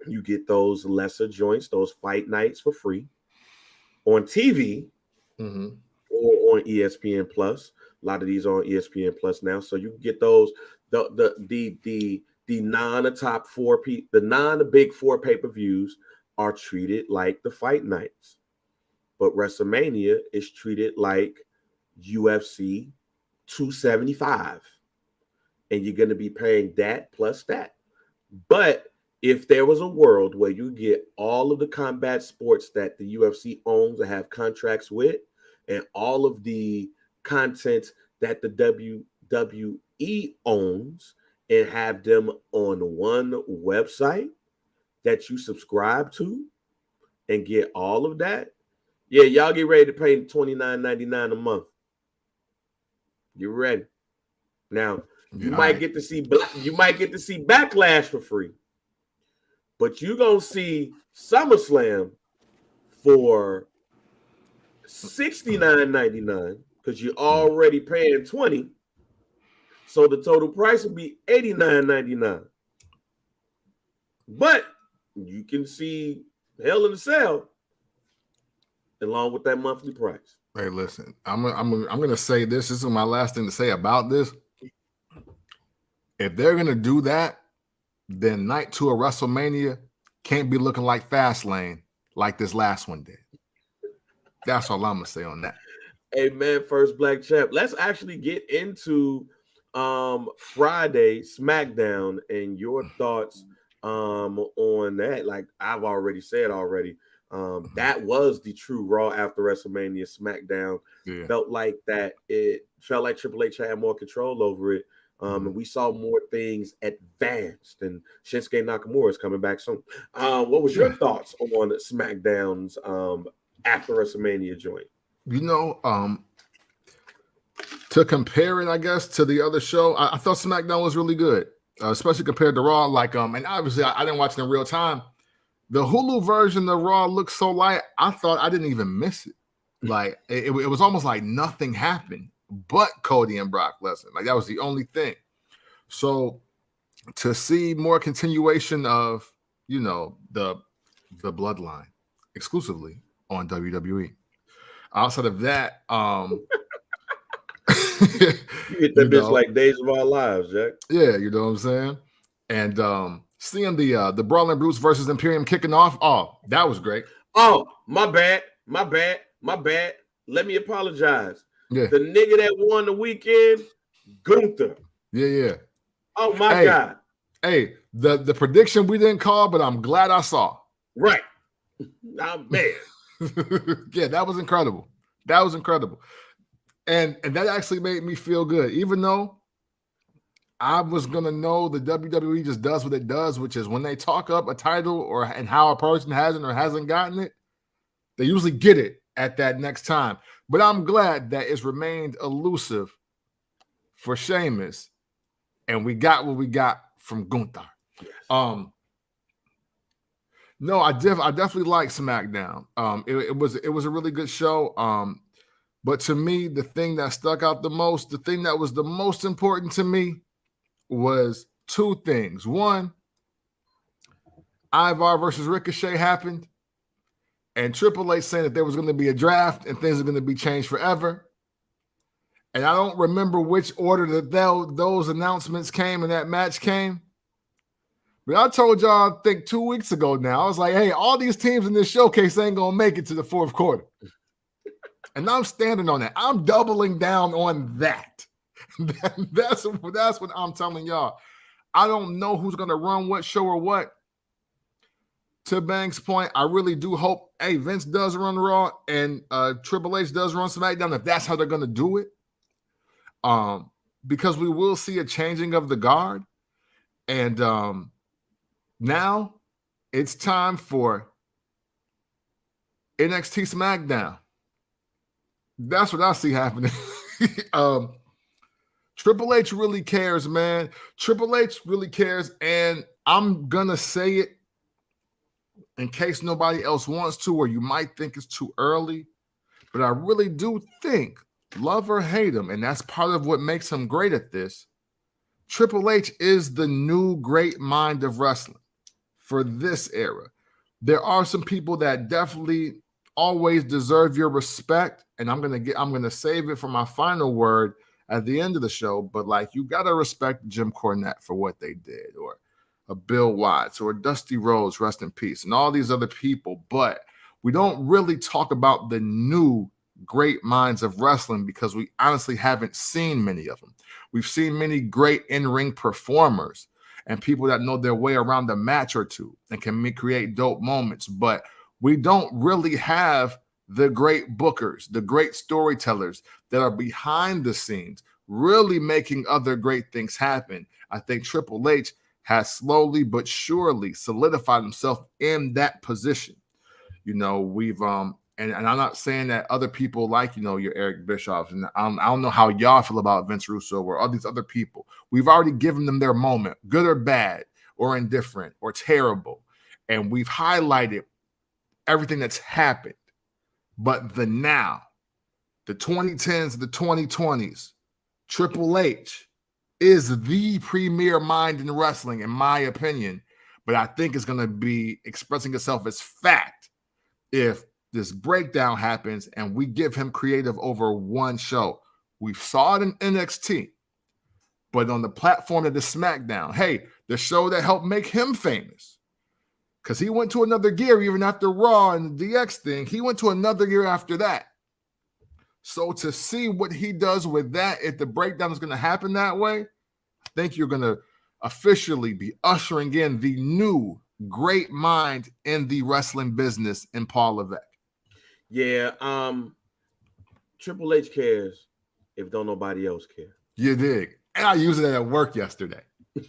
you get those lesser joints, those fight nights for free on TV or on ESPN Plus. A lot of these are on ESPN Plus now, so you can get those the non-big four pay-per-views are treated like the fight nights, but WrestleMania is treated like UFC 275, and you're going to be paying that plus that. But if there was a world where you get all of the combat sports that the UFC owns and have contracts with, and all of the content that the WWE owns, and have them on one website that you subscribe to and get all of that, yeah, y'all get ready to pay $29.99 a month. You're ready. Now, you might get to see Backlash for free, but you're gonna see SummerSlam for $69.99 because you're already paying $20. So the total price will be $89.99. But you can see Hell in a Cell along with that monthly price. Hey, listen, I'm gonna say this. This is my last thing to say about this. If they're gonna do that, then night 2 of WrestleMania can't be looking like Fastlane like this last one did. That's all I'm gonna say on that. Hey man, first black champ. Let's actually get into Friday SmackDown and your thoughts on that. Like I've already said that was the true Raw after WrestleMania. SmackDown felt like Triple H had more control over it, and we saw more things advanced, and Shinsuke Nakamura is coming back soon. What was your thoughts on SmackDown's after WrestleMania joint? To compare it, I guess, to the other show, I thought SmackDown was really good, especially compared to Raw. And obviously, I didn't watch it in real time. The Hulu version of Raw looked so light, I thought I didn't even miss it. Like, it was almost like nothing happened but Cody and Brock Lesnar. Like, that was the only thing. So, to see more continuation of, you know, the bloodline exclusively on WWE. Outside of that, You hit you that bitch know, like Days of Our Lives, Jack. yeah, you know what I'm saying? And seeing the Brawling Brutes versus Imperium kicking off, oh, that was great. Oh, my bad. Let me apologize. Yeah. The nigga that won the weekend, Gunther. Yeah. Oh my God. Hey, the prediction we didn't call, but I'm glad I saw. Right. Oh, man. Yeah, that was incredible. That was incredible. And that actually made me feel good, even though I was gonna know the WWE just does what it does, which is when they talk up a title and how a person hasn't or hasn't gotten it, they usually get it at that next time. But I'm glad that it's remained elusive for Sheamus, and we got what we got from Gunther. Yes. No, I definitely like SmackDown. It was a really good show. But to me, the thing that stuck out the most, the thing that was the most important to me was two things. One, Ivar versus Ricochet happened, and Triple H saying that there was going to be a draft and things are going to be changed forever. And I don't remember which order that those announcements came and that match came. But I told y'all, I think 2 weeks ago now, I was like, hey, all these teams in this showcase ain't going to make it to the fourth quarter. And I'm standing on that. I'm doubling down on that. That's what I'm telling y'all. I don't know who's going to run what show or what. To Banks' point, I really do hope, hey, Vince does run Raw and Triple H does run SmackDown, if that's how they're going to do it. Because we will see a changing of the guard. And now it's time for NXT SmackDown. That's what I see happening. Triple H really cares, man. Triple H really cares. And I'm going to say it in case nobody else wants to, or you might think it's too early. But I really do think, love or hate him, and that's part of what makes him great at this, Triple H is the new great mind of wrestling for this era. There are some people that definitely always deserve your respect, and I'm gonna save it for my final word at the end of the show. But like, you gotta respect Jim Cornette for what they did, or a Bill Watts, or Dusty Rhodes, rest in peace, and all these other people. But we don't really talk about the new great minds of wrestling because we honestly haven't seen many of them. We've seen many great in-ring performers and people that know their way around a match or two and can create dope moments, but we don't really have the great bookers, the great storytellers that are behind the scenes really making other great things happen. I think Triple H has slowly but surely solidified himself in that position. You know, we've and I'm not saying that other people like, you know, your Eric Bischoffs, and I don't know how y'all feel about Vince Russo or all these other people. We've already given them their moment, good or bad, or indifferent, or terrible. And we've highlighted everything that's happened. But the now, the 2010s, the 2020s, Triple H is the premier mind in wrestling, in my opinion. But I think it's going to be expressing itself as fact if this breakdown happens and we give him creative over one show. We saw it in NXT, but on the platform of the SmackDown, hey, the show that helped make him famous, because he went to another gear even after Raw and the DX thing. He went to another gear after that. So to see what he does with that, if the breakdown is going to happen that way, I think you're going to officially be ushering in the new great mind in the wrestling business in Paul Levesque. Yeah, Triple H cares if don't nobody else care. You dig? And I used it at work yesterday. Yeah,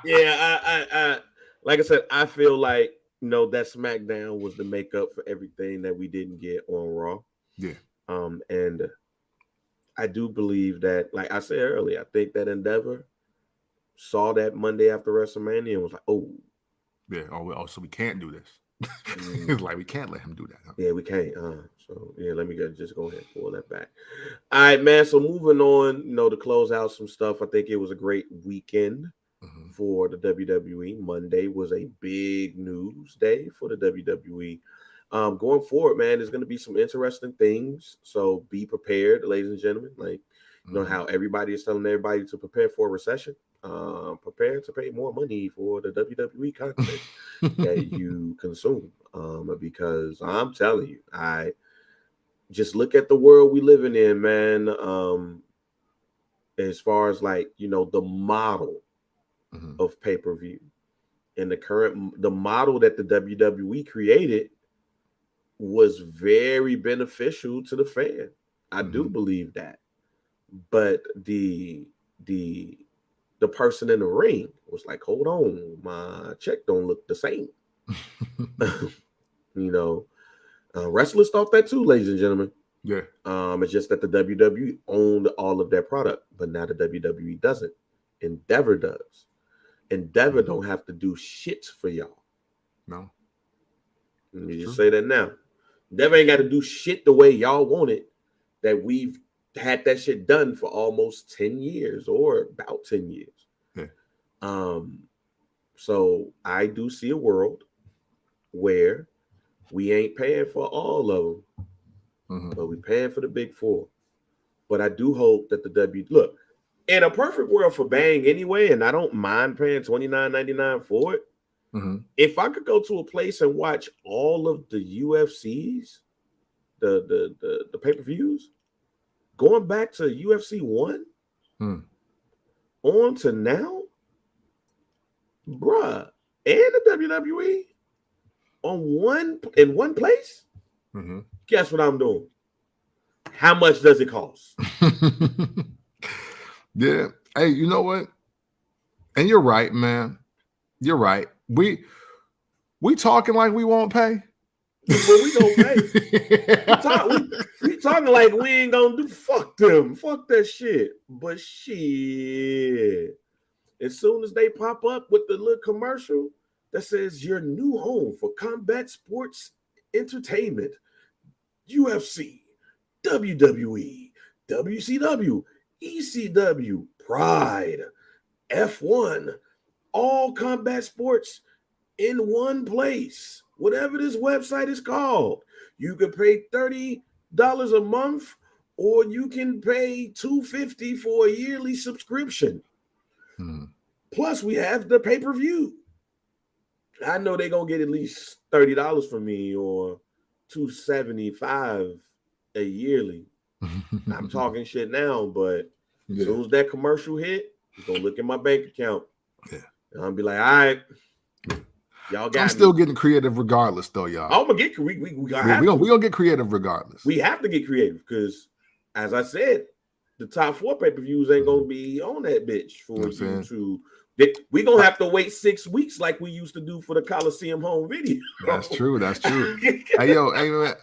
I like I said, I feel like, you know, that SmackDown was the makeup for everything that we didn't get on Raw. Yeah. And I do believe that, like I said earlier, I think that Endeavor saw that Monday after WrestleMania and was like, oh. Yeah, so we can't do this. It's like, we can't let him do that. Huh? Yeah, we can't. So yeah, let me just go ahead and pull that back. All right, man. So moving on, to close out some stuff. I think it was a great weekend for the WWE. Monday was a big news day for the WWE. Going forward, man, there's going to be some interesting things. So be prepared, ladies and gentlemen. Like, how everybody is telling everybody to prepare for a recession. Prepare to pay more money for the WWE content that you consume. Because I'm telling you, I just look at the world we living in, man. As far as like, the model of pay-per-view and the model that the WWE created was very beneficial to the fan. I do believe that. But the person in the ring was like, hold on, my check don't look the same. Wrestlers thought that too, ladies and gentlemen. Yeah. It's just that the WWE owned all of their product, but now the WWE doesn't. Endeavor does. Endeavor don't have to do shit for y'all. No. Let me just say that now. Endeavor ain't got to do shit the way y'all want it. That we've had that shit done for almost 10 years or about 10 years. Yeah. So I do see a world where we ain't paying for all of them, but we paying for the big four. But I do hope that look, in a perfect world for Bang anyway, and I don't mind paying $29.99 for it. If I could go to a place and watch all of the UFCs, the pay-per-views, going back to UFC 1 on to now, bruh, and the WWE in one place, guess what I'm doing? How much does it cost? Yeah. Hey, you know what? And you're right, man. You're right. We talking like we won't pay. But we gonna pay. we talking like we ain't gonna do. Fuck them. Fuck that shit. But shit, as soon as they pop up with the little commercial that says your new home for combat sports entertainment, UFC, WWE, WCW, ECW, Pride, F1, all combat sports in one place. Whatever this website is called, you can pay $30 a month, or you can pay $250 for a yearly subscription. Plus, we have the pay-per-view. I know they're gonna get at least $30 from me, or $275 a yearly. I'm talking shit now, but as soon as that commercial hit, I'm gonna look at my bank account. Yeah. And I'll be like, all right. Y'all got I'm still getting creative regardless, though, y'all. I'm gonna get we gonna get creative regardless. We have to get creative because, as I said, the top 4 pay-per-views ain't gonna be on that bitch for you to. We gonna have to wait 6 weeks like we used to do for the Coliseum home video. That's true. Hey, man,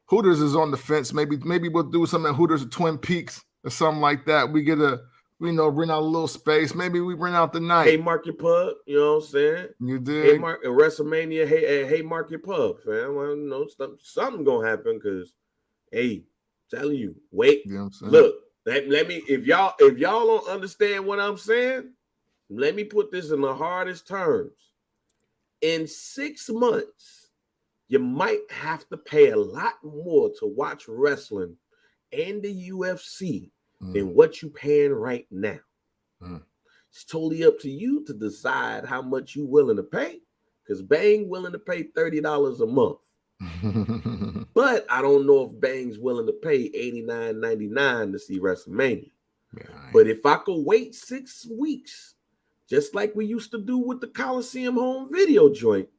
Hooters is on the fence. Maybe we'll do something at Hooters or Twin Peaks or something like that. We get rent out a little space. Maybe we rent out the night. Hey, Market Pub, you know what I'm saying? You did. Hey, WrestleMania. Hey, Market Pub, fam. Well, something gonna happen because, hey, I'm telling you, wait. You know what I'm saying? Look, let me. If y'all don't understand what I'm saying, let me put this in the hardest terms. In 6 months, you might have to pay a lot more to watch wrestling and the UFC than what you're paying right now. It's totally up to you to decide how much you're willing to pay, because Bang willing to pay $30 a month. But I don't know if Bang's willing to pay $89.99 to see WrestleMania. Yeah, but if I could wait 6 weeks, just like we used to do with the Coliseum home video joint,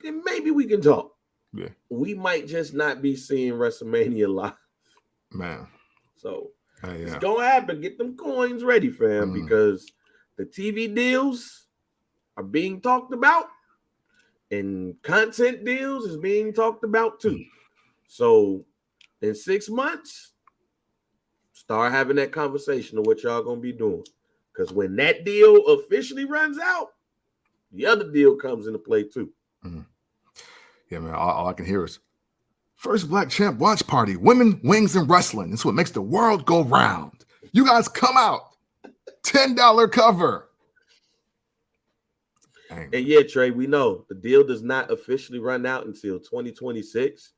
then maybe we can talk. Yeah. We might just not be seeing WrestleMania live. Man. So it's gonna happen. Get them coins ready, fam, because the TV deals are being talked about and content deals is being talked about too. So in 6 months, start having that conversation of what y'all gonna be doing. Because when that deal officially runs out, the other deal comes into play too. Yeah, man. All I can hear is First Black Champ watch party, women, wings, and wrestling. It's what makes the world go round. You guys come out. $10 cover. Dang. And yeah, Trey, we know the deal does not officially run out until 2026,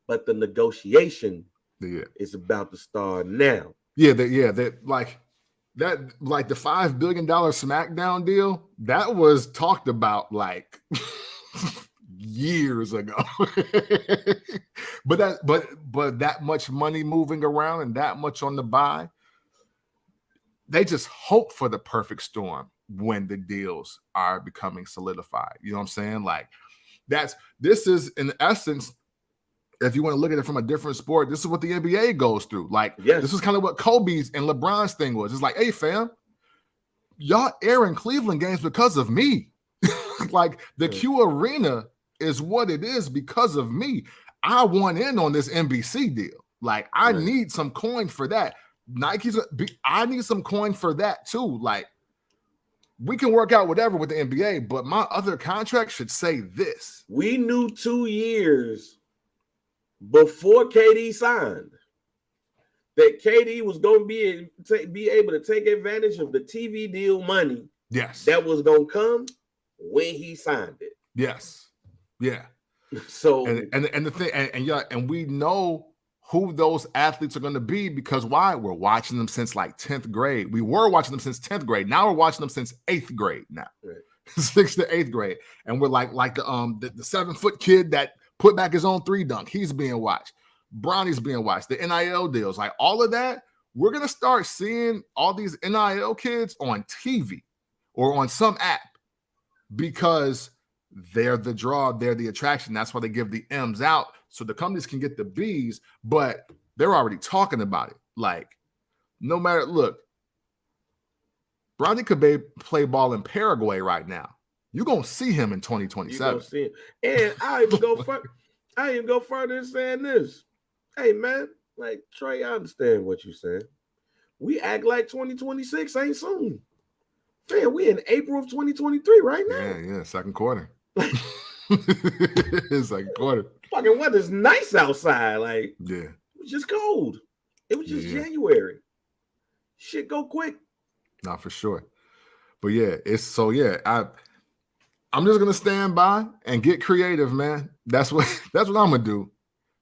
but the negotiation is about to start now. Like the $5 billion SmackDown deal, that was talked about like years ago. but that much money moving around and that much on the buy, they just hope for the perfect storm when the deals are becoming solidified. You know what I'm saying? Like this is in essence, if you want to look at it from a different sport, this is what the NBA goes through. Like, This is kind of what Kobe's and LeBron's thing was. It's like, hey, fam, y'all airing Cleveland games because of me. Like, the Q Arena is what it is because of me. I want in on this NBC deal. Like, I need some coin for that. I need some coin for that too. Like, we can work out whatever with the NBA, but my other contract should say this. We knew 2 years before KD signed that KD was going to be able to take advantage of the TV deal money. Yes, that was going to come when he signed it. Yes, yeah. So and the thing, and we know who those athletes are going to be because why? We're watching them since like 10th grade. We were watching them since 10th grade. Now we're watching them since 8th grade. Now, 6th to 8th grade, and we're like the 7-foot kid that put back his own 3 dunk. He's being watched. Bronny's being watched. The NIL deals, like all of that, we're gonna start seeing all these NIL kids on TV or on some app because they're the draw, they're the attraction. That's why they give the M's out so the companies can get the B's, but they're already talking about it. Like, no matter, look, Bronny could play ball in Paraguay right now. You're gonna see him in 2027. You're gonna see him. And I even go further in saying this. Hey man, like Trey, I understand what you're saying. We act like 2026 ain't soon. Man, we in April of 2023 right now. Yeah, second quarter. Second quarter. Fucking weather's nice outside. Like, it was just cold. It was just January. Shit go quick. Not for sure. But I'm just gonna stand by and get creative, man. That's what I'm gonna do,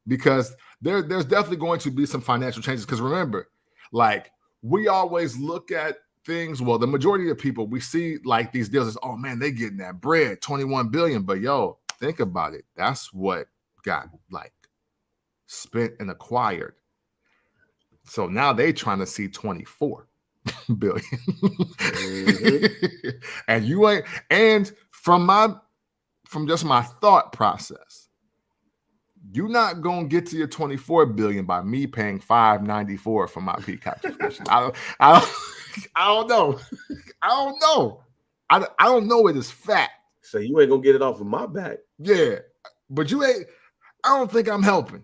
because there's definitely going to be some financial changes. Because remember, like, we always look at things. Well, the majority of people, we see like these deals as, oh man, they getting that bread, 21 billion. But yo, think about it. That's what got like spent and acquired. So now they trying to see 24 billion. Mm-hmm. And you ain't, and from just my thought process, you're not gonna get to your 24 billion by me paying $5.94 for my Peacock subscription. I don't know. I don't know it is fact. So you ain't gonna get it off of my back. Yeah, but you ain't. I don't think I'm helping.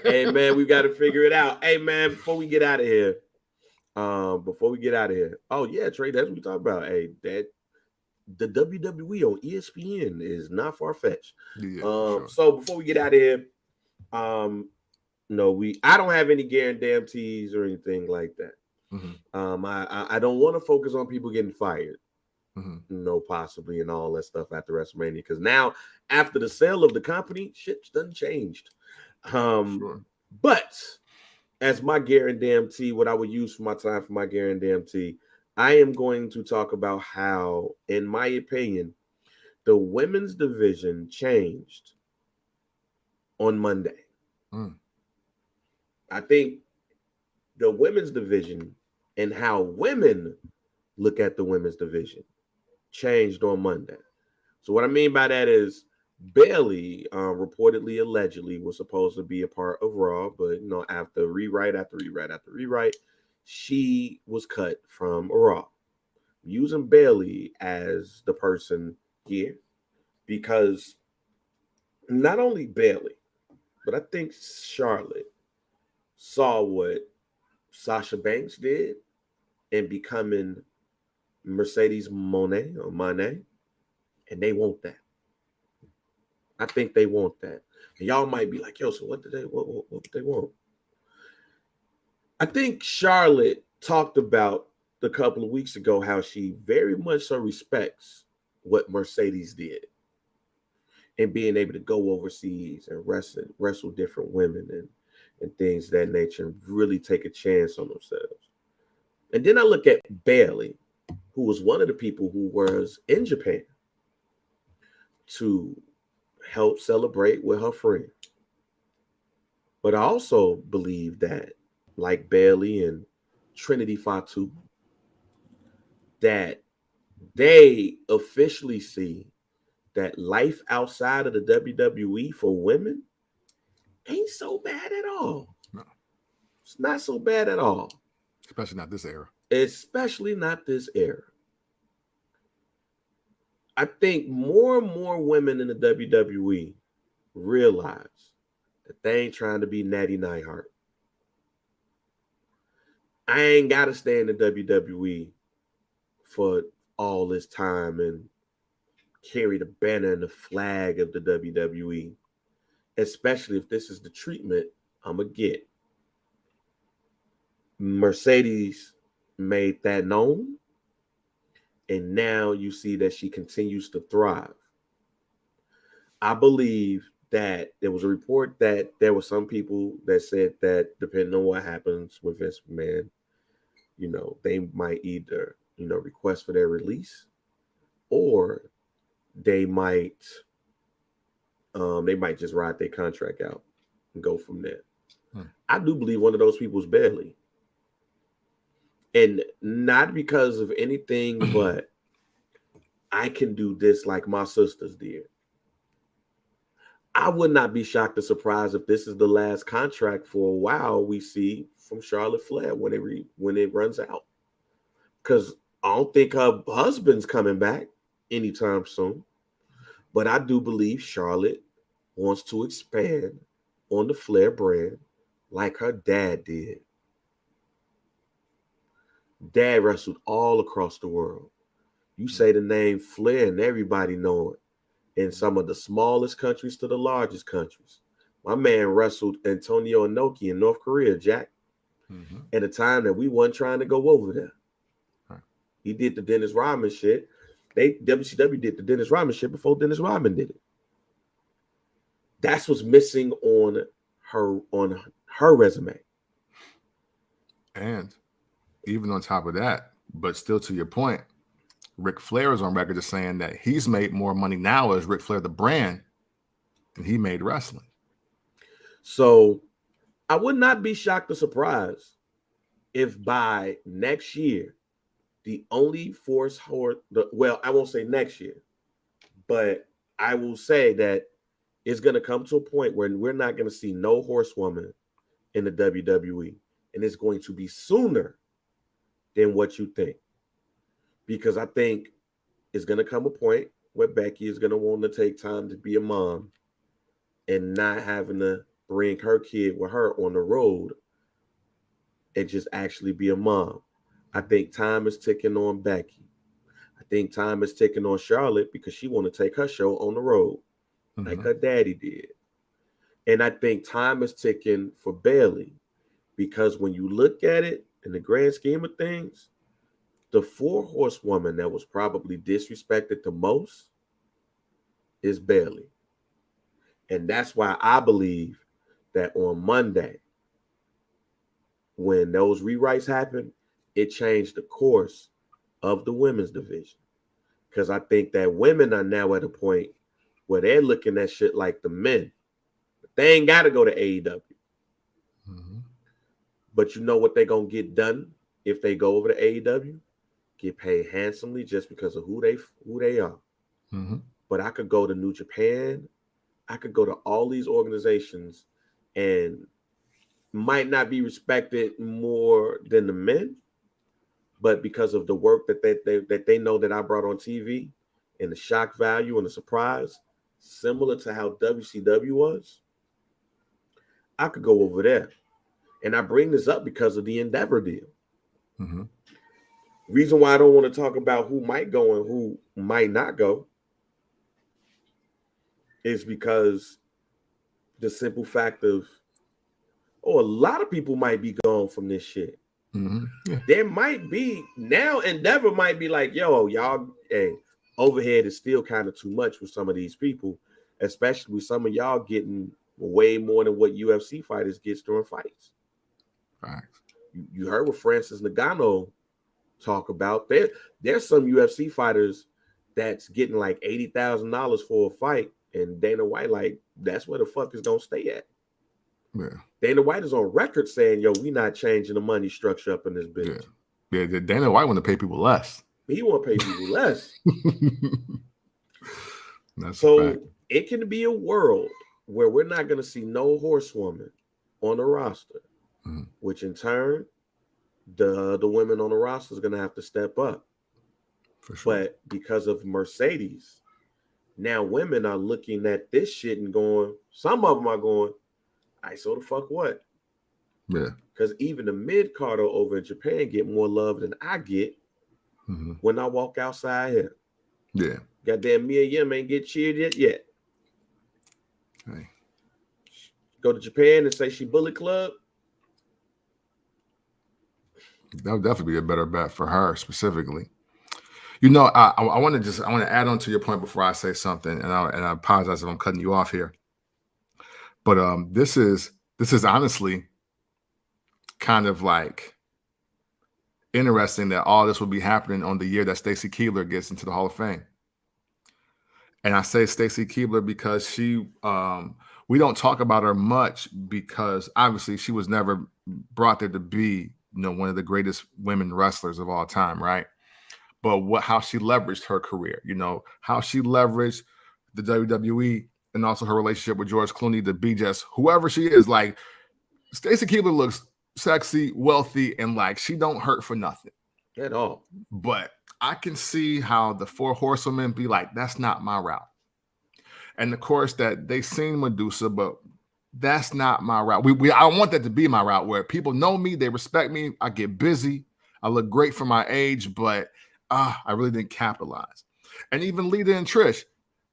Hey man, we got to figure it out. Hey man, before we get out of here. Oh yeah, Trey, that's what we talk about. Hey, that the WWE on ESPN is not far-fetched. Yeah, sure. So before we get out of here, no, I don't have any guarantees or anything like that. Mm-hmm. I don't want to focus on people getting fired. Mm-hmm. No, possibly, and all that stuff after WrestleMania, because now after the sale of the company, shit's done changed. Sure. But as my guarantee, what I would use for my time for my guarantee, I am going to talk about how, in my opinion, the women's division changed on Monday. I think the women's division and how women look at the women's division changed on Monday. So what I mean by that is Bayley reportedly, allegedly, was supposed to be a part of Raw, but after rewrite, she was cut from Raw. Using Bayley as the person here because not only Bayley, but I think Charlotte saw what Sasha Banks did in becoming Mercedes Moné, and they want that. I think they want that. And y'all might be like, yo, so what would they want? I think Charlotte talked about a couple of weeks ago how she very much so respects what Mercedes did and being able to go overseas and wrestle different women and things of that nature and really take a chance on themselves. And then I look at Bailey, who was one of the people who was in Japan to help celebrate with her friend. But I also believe that, like Bailey and Trinity Fatu, that they officially see that life outside of the WWE for women ain't so bad at all. No. It's not so bad at all. Especially not this era. Especially not this era. I think more and more women in the WWE realize that they ain't trying to be Natty Neidhart. I ain't got to stay in the WWE for all this time and carry the banner and the flag of the WWE, especially if this is the treatment I'm going to get. Mercedes made that known, and now you see that she continues to thrive. I believe that there was a report that there were some people that said that depending on what happens with Vince McMahon, they might either, request for their release, or they might just ride their contract out and go from there. I do believe one of those people is Bailey. And not because of anything, but I can do this like my sisters did. I would not be shocked or surprised if this is the last contract for a while we see from Charlotte Flair when it runs out. Because I don't think her husband's coming back anytime soon. But I do believe Charlotte wants to expand on the Flair brand like her dad did. Dad wrestled all across the world. You say the name Flair and everybody know it. In some of the smallest countries to the largest countries. My man wrestled Antonio Inoki in North Korea, Jack, at a time that we weren't trying to go over there. He did the Dennis Rodman shit. WCW did the Dennis Rodman shit before Dennis Rodman did it. That's what's missing on her resume. And even on top of that, but still to your point, Ric Flair is on record as saying that he's made more money now as Ric Flair the brand than he made wrestling. So I would not be shocked or surprised if by next year, the only force horse, I won't say next year, but I will say that it's going to come to a point where we're not going to see no horsewoman in the WWE. And it's going to be sooner than what you think. Because I think it's going to come a point where Becky is going to want to take time to be a mom and not having to bring her kid with her on the road and just actually be a mom. I think time is ticking on Becky. I think time is ticking on Charlotte because she want to take her show on the road like her daddy did. And I think time is ticking for Bailey because when you look at it in the grand scheme of things, the 4-horsewoman that was probably disrespected the most is Bailey. And that's why I believe that on Monday, when those rewrites happened, it changed the course of the women's division. Because I think that women are now at a point where they're looking at shit like the men. But they ain't got to go to AEW. But you know what they're going to get done if they go over to AEW? Get paid handsomely just because of who they are. But I could go to New Japan. I could go to all these organizations and might not be respected more than the men, but because of the work that they know that I brought on TV and the shock value and the surprise, similar to how WCW was, I could go over there. And I bring this up because of the Endeavor deal. Reason why I don't want to talk about who might go and who might not go is because the simple fact of, a lot of people might be gone from this shit. Mm-hmm. Yeah. There might be now, Endeavor might be like, yo, y'all, hey, overhead is still kind of too much for some of these people, especially with some of y'all getting way more than what UFC fighters get during fights. Right. You heard what Francis Ngannou talk about. There's some UFC fighters that's getting like $80,000 for a fight, and Dana White like, that's where the fuck is gonna stay at. Yeah. Dana White is on record saying, yo, we not changing the money structure up in this bitch. Yeah. Dana White want to pay people less. He want to pay people less. That's so it can be a world where we're not going to see no horsewoman on the roster, which in turn, the women on the roster is going to have to step up. For sure. But because of Mercedes, now women are looking at this shit and going, some of them are going, so the fuck what? Yeah. Because even the mid-carder over in Japan get more love than I get when I walk outside here. Yeah. Goddamn Mia Yim ain't get cheered yet. Hey. Go to Japan and say she Bullet Club. That would definitely be a better bet for her specifically. You know, I want to add on to your point before I say something, and I apologize if I'm cutting you off here. But this is honestly kind of like interesting that all this will be happening on the year that Stacy Keibler gets into the Hall of Fame. And I say Stacy Keibler because she, we don't talk about her much because obviously she was never brought there to be, one of the greatest women wrestlers of all time, right? But how she leveraged her career, how she leveraged the WWE and also her relationship with George Clooney to be just whoever she is. Like, Stacy Keibler looks sexy, wealthy, and like she don't hurt for nothing at all. But I can see how the Four Horsewomen be like, that's not my route. And of course that they seen Medusa, but that's not my route. I want that to be my route where people know me, they respect me, I get busy, I look great for my age, but I really didn't capitalize. And even Lita and Trish,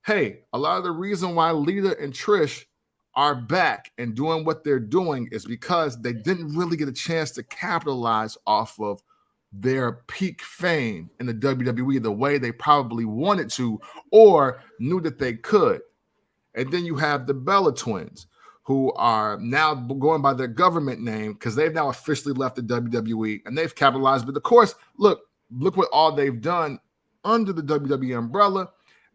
hey, a lot of the reason why Lita and Trish are back and doing what they're doing is because they didn't really get a chance to capitalize off of their peak fame in the WWE the way they probably wanted to or knew that they could. And then you have the Bella twins, who are now going by their government name because they've now officially left the WWE and they've capitalized. But of course, look what all they've done under the WWE umbrella.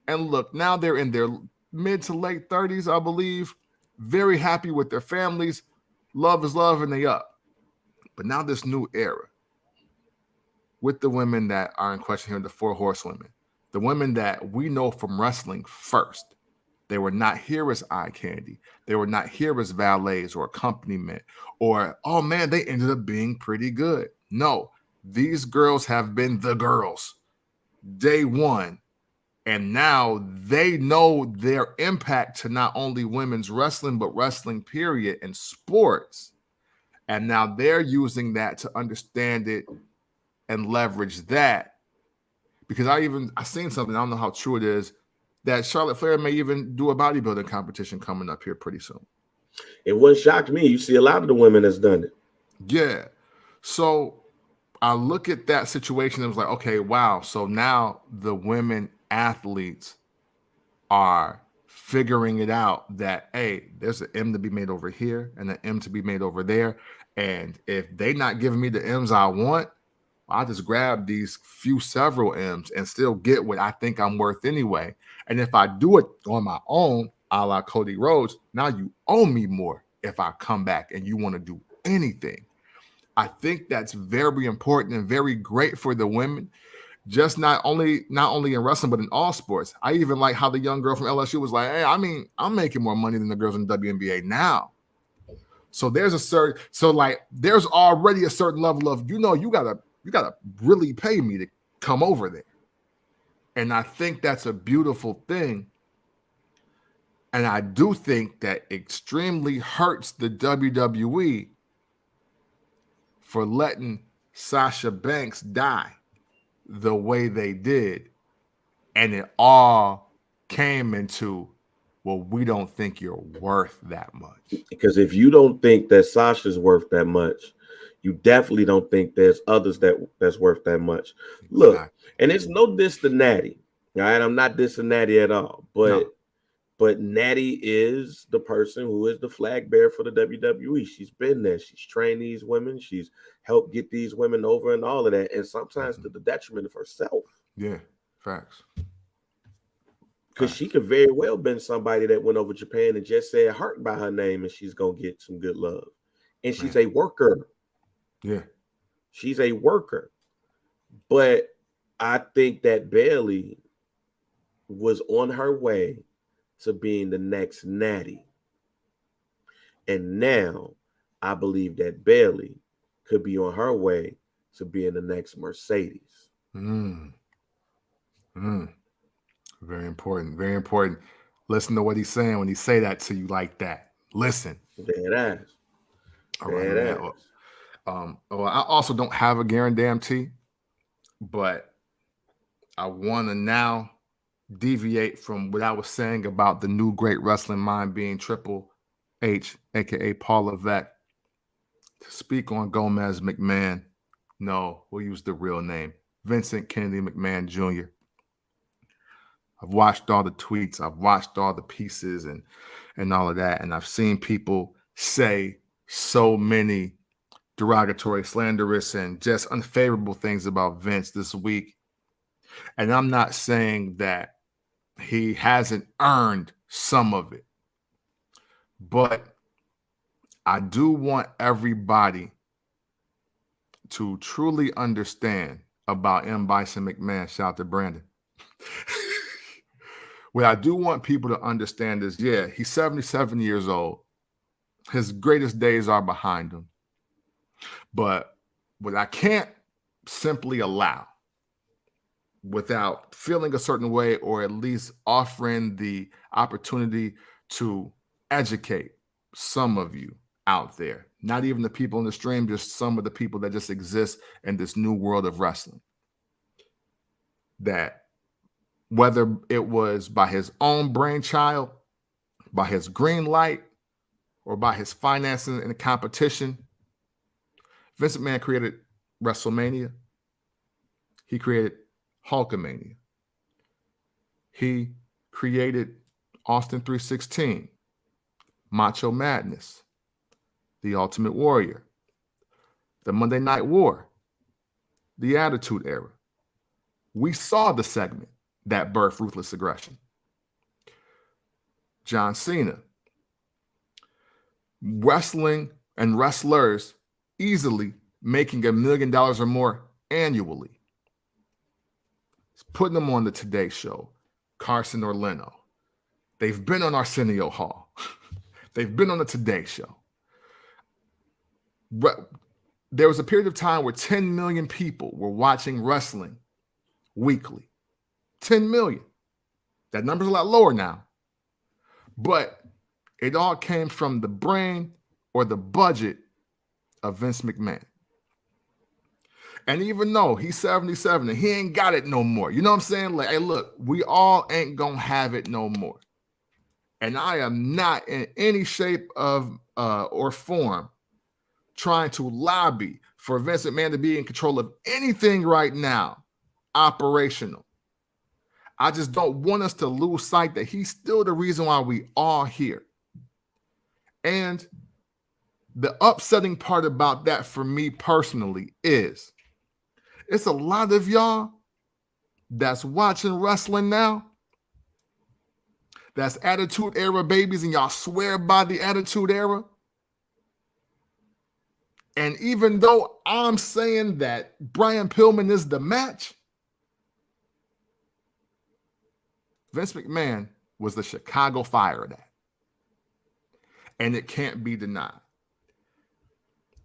And look, now they're in their mid to late 30s, I believe, very happy with their families. Love is love and they up. But now this new era with the women that are in question here, the Four Horsewomen, the women that we know from wrestling first. They were not here as eye candy. They were not here as valets or accompaniment or, oh man, they ended up being pretty good. No, these girls have been the girls day one. And now they know their impact to not only women's wrestling, but wrestling period and sports. And now they're using that to understand it and leverage that. Because I seen something, I don't know how true it is, that Charlotte Flair may even do a bodybuilding competition coming up here pretty soon. It wouldn't shock me. You see a lot of the women that's done it. Yeah. So I look at that situation and was like, okay, wow. So now the women athletes are figuring it out that, hey, there's an M to be made over here and an M to be made over there. And if they not giving me the M's I want, I'll just grab these several M's and still get what I think I'm worth anyway. And if I do it on my own, a la Cody Rhodes, now you owe me more if I come back and you want to do anything. I think that's very important and very great for the women, just not only in wrestling, but in all sports. I even like how the young girl from LSU was like, hey, I mean, I'm making more money than the girls in the WNBA now. So there's already a certain level of, you gotta really pay me to come over there. And I think that's a beautiful thing. And I do think that extremely hurts the WWE for letting Sasha Banks die the way they did. And it all came into well, we don't think you're worth that much. Because if you don't think that Sasha's worth that much, you definitely don't think there's others that's worth that much. Exactly. Look, and it's no diss to Natty. All right, I'm not dissing Natty at all, but Natty is the person who is the flag bearer for the WWE. She's been there. She's trained these women. She's helped get these women over and all of that. And sometimes to the detriment of herself. Yeah, facts. Because she could very well been somebody that went over Japan and just said Hart by her name and she's going to get some good love. And she's a worker. Yeah. She's a worker. But I think that Bayley was on her way to being the next Natty. And now I believe that Bayley could be on her way to being the next Mercedes. Very important. Very important. Listen to what he's saying when he say that to you like that. Listen. Dead ass. All right, man. Well, I also don't have a guarantee, but I want to now deviate from what I was saying about the new great wrestling mind being Triple H, aka Paul Levesque, to speak on Gomez McMahon. No, we'll use the real name, Vincent Kennedy McMahon Jr. I've watched all the tweets, I've watched all the pieces and all of that, and I've seen people say so many derogatory, slanderous, and just unfavorable things about Vince this week. And I'm not saying that he hasn't earned some of it, but I do want everybody to truly understand about M. Bison McMahon. Shout out to Brandon. What I do want people to understand is, yeah, he's 77 years old. His greatest days are behind him. But what I can't simply allow, without feeling a certain way or at least offering the opportunity to educate some of you out there, not even the people in the stream, just some of the people that just exist in this new world of wrestling, that whether it was by his own brainchild, by his green light, or by his financing in the competition, Vince McMahon created WrestleMania. He created Hulkamania. He created Austin 316, Macho Madness, The Ultimate Warrior, the Monday Night War, the Attitude Era. We saw the segment that birthed Ruthless Aggression. John Cena. Wrestling and wrestlers easily making $1 million or more annually. Putting them on the Today Show, Carson or Leno. They've been on Arsenio Hall. They've been on the Today Show. There was a period of time where 10 million people were watching wrestling weekly. 10 million. That number's a lot lower now. But it all came from the brain or the budget of Vince McMahon. And even though he's 77 and he ain't got it no more, you know what I'm saying? Like, hey, look, we all ain't gonna have it no more. And I am not in any shape of or form trying to lobby for Vince McMahon to be in control of anything right now, operational. I just don't want us to lose sight that he's still the reason why we all here. And the upsetting part about that for me personally is it's a lot of y'all that's watching wrestling now, that's Attitude Era babies, and y'all swear by the Attitude Era. And even though I'm saying that Brian Pillman is the match, Vince McMahon was the Chicago Fire of that. And it can't be denied.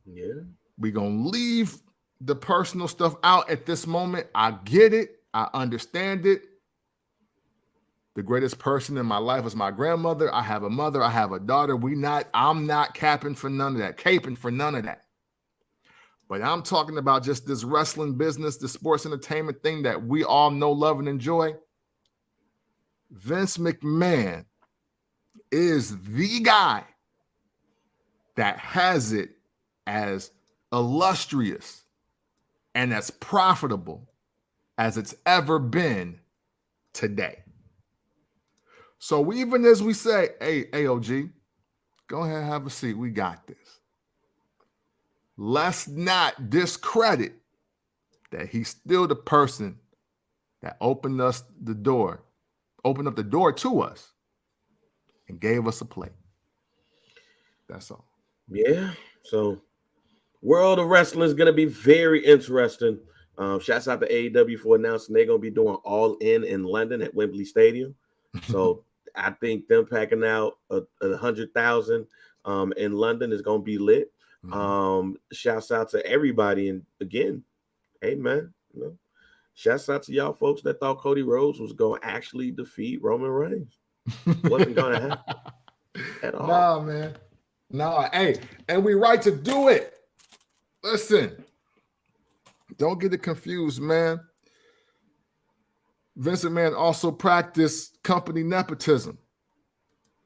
Yeah. We're going to leave the personal stuff out at this moment. I get it. I understand it. The greatest person in my life was my grandmother. I have a mother. I have a daughter. I'm not caping for none of that. But I'm talking about just this wrestling business, the sports entertainment thing that we all know, love, and enjoy. Vince McMahon is the guy that has it as illustrious and as profitable as it's ever been today. So even as we say, hey, AOG, go ahead and have a seat. We got this. Let's not discredit that he's still the person that opened up the door to us and gave us a plate. That's all. Yeah. So World of Wrestling is going to be very interesting. Shouts out to AEW for announcing they're going to be doing All In London at Wembley Stadium. So I think them packing out 100,000 in London is going to be lit. Shouts out to everybody. And again, hey, man, shouts out to y'all folks that thought Cody Rhodes was going to actually defeat Roman Reigns. Wasn't going to happen at all. Nah, man. Nah, hey, and we right to do it. Listen, don't get it confused, man. Vince McMahon also practiced company nepotism.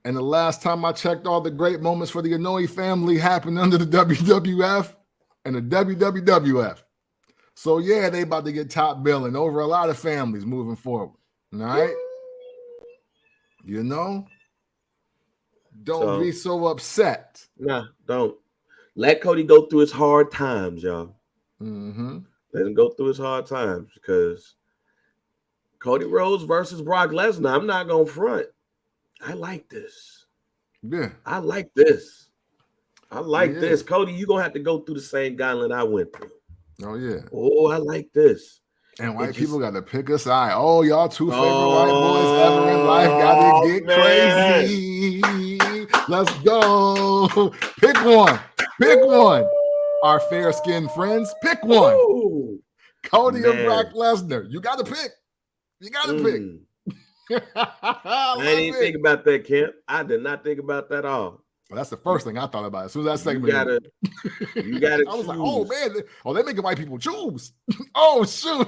And the last time I checked, all the great moments for the Inoue family happened under the WWF and the WWF. So, yeah, they about to get top billing over a lot of families moving forward. All right? You know? Don't be so upset. Nah, don't. Let Cody go through his hard times, y'all. Let him go through his hard times because Cody Rhodes versus Brock Lesnar, I'm not going to front. I like this. Yeah. I like this. I like this. Cody, you're going to have to go through the same gauntlet I went through. Oh, yeah. Oh, I like this. And white people got to pick a side. Oh, y'all two favorite white boys ever in life got to get crazy. Let's go. Pick one. Pick one. Our fair-skinned friends, pick one. Ooh, Cody or Brock Lesnar. You got to pick. You got to pick. I didn't think about that, Kemp. I did not think about that at all. Well, that's the first thing I thought about. As soon as that segment, you gotta. I was like, "Oh man, they're making white people choose." Oh shoot!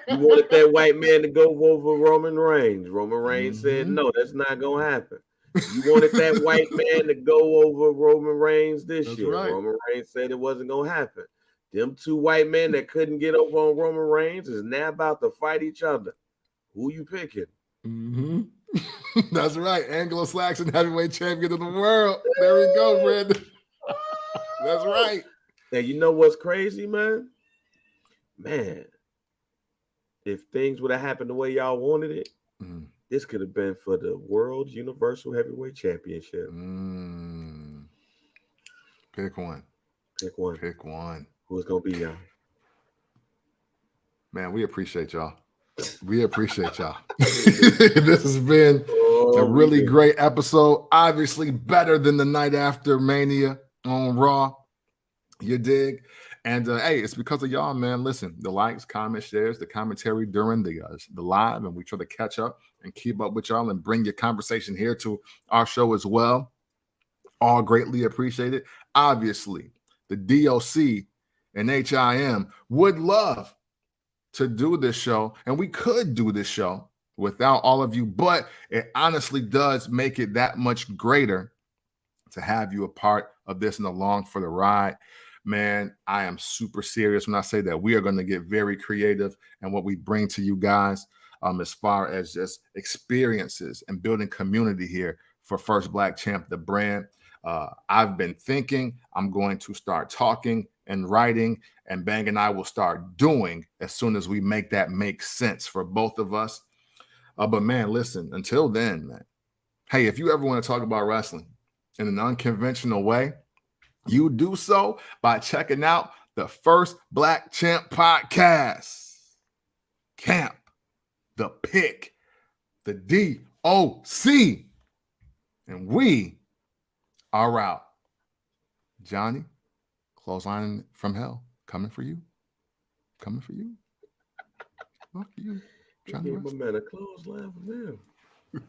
You wanted that white man to go over Roman Reigns. Roman Reigns said, "No, that's not gonna happen." You wanted that white man to go over Roman Reigns this year. Right. Roman Reigns said it wasn't gonna happen. Them two white men that couldn't get over on Roman Reigns is now about to fight each other. Who you picking? That's right. Anglo-Saxon heavyweight champion of the world. There we go, Brandon. That's right. Hey, you know what's crazy, man? Man, if things would have happened the way y'all wanted it, this could have been for the World Universal Heavyweight Championship. Pick one. Pick one. Pick one. Who's going to be y'all? Man, we appreciate y'all. We appreciate y'all. This has been a really great episode. Obviously better than the night after Mania on Raw. You dig? And hey, it's because of y'all, man. Listen, the likes, comments, shares, the commentary during the live, and we try to catch up and keep up with y'all and bring your conversation here to our show as well. All greatly appreciated. Obviously, the DOC and HIM would love to do this show, and we could do this show without all of you, but it honestly does make it that much greater to have you a part of this and along for the ride. Man, I am super serious when I say that we are going to get very creative in what we bring to you guys as far as just experiences and building community here for First Black Champ, the brand. I've been thinking I'm going to start talking and writing, and Bang and I will start doing as soon as we make that make sense for both of us. But man, listen, until then, man, hey, if you ever want to talk about wrestling in an unconventional way, you do so by checking out the First Black Champ podcast. Camp, the pick, the DOC, and we are out. Johnny, clothesline from hell, coming for you. Coming for you. Fuck you. Give my man a clothesline from hell.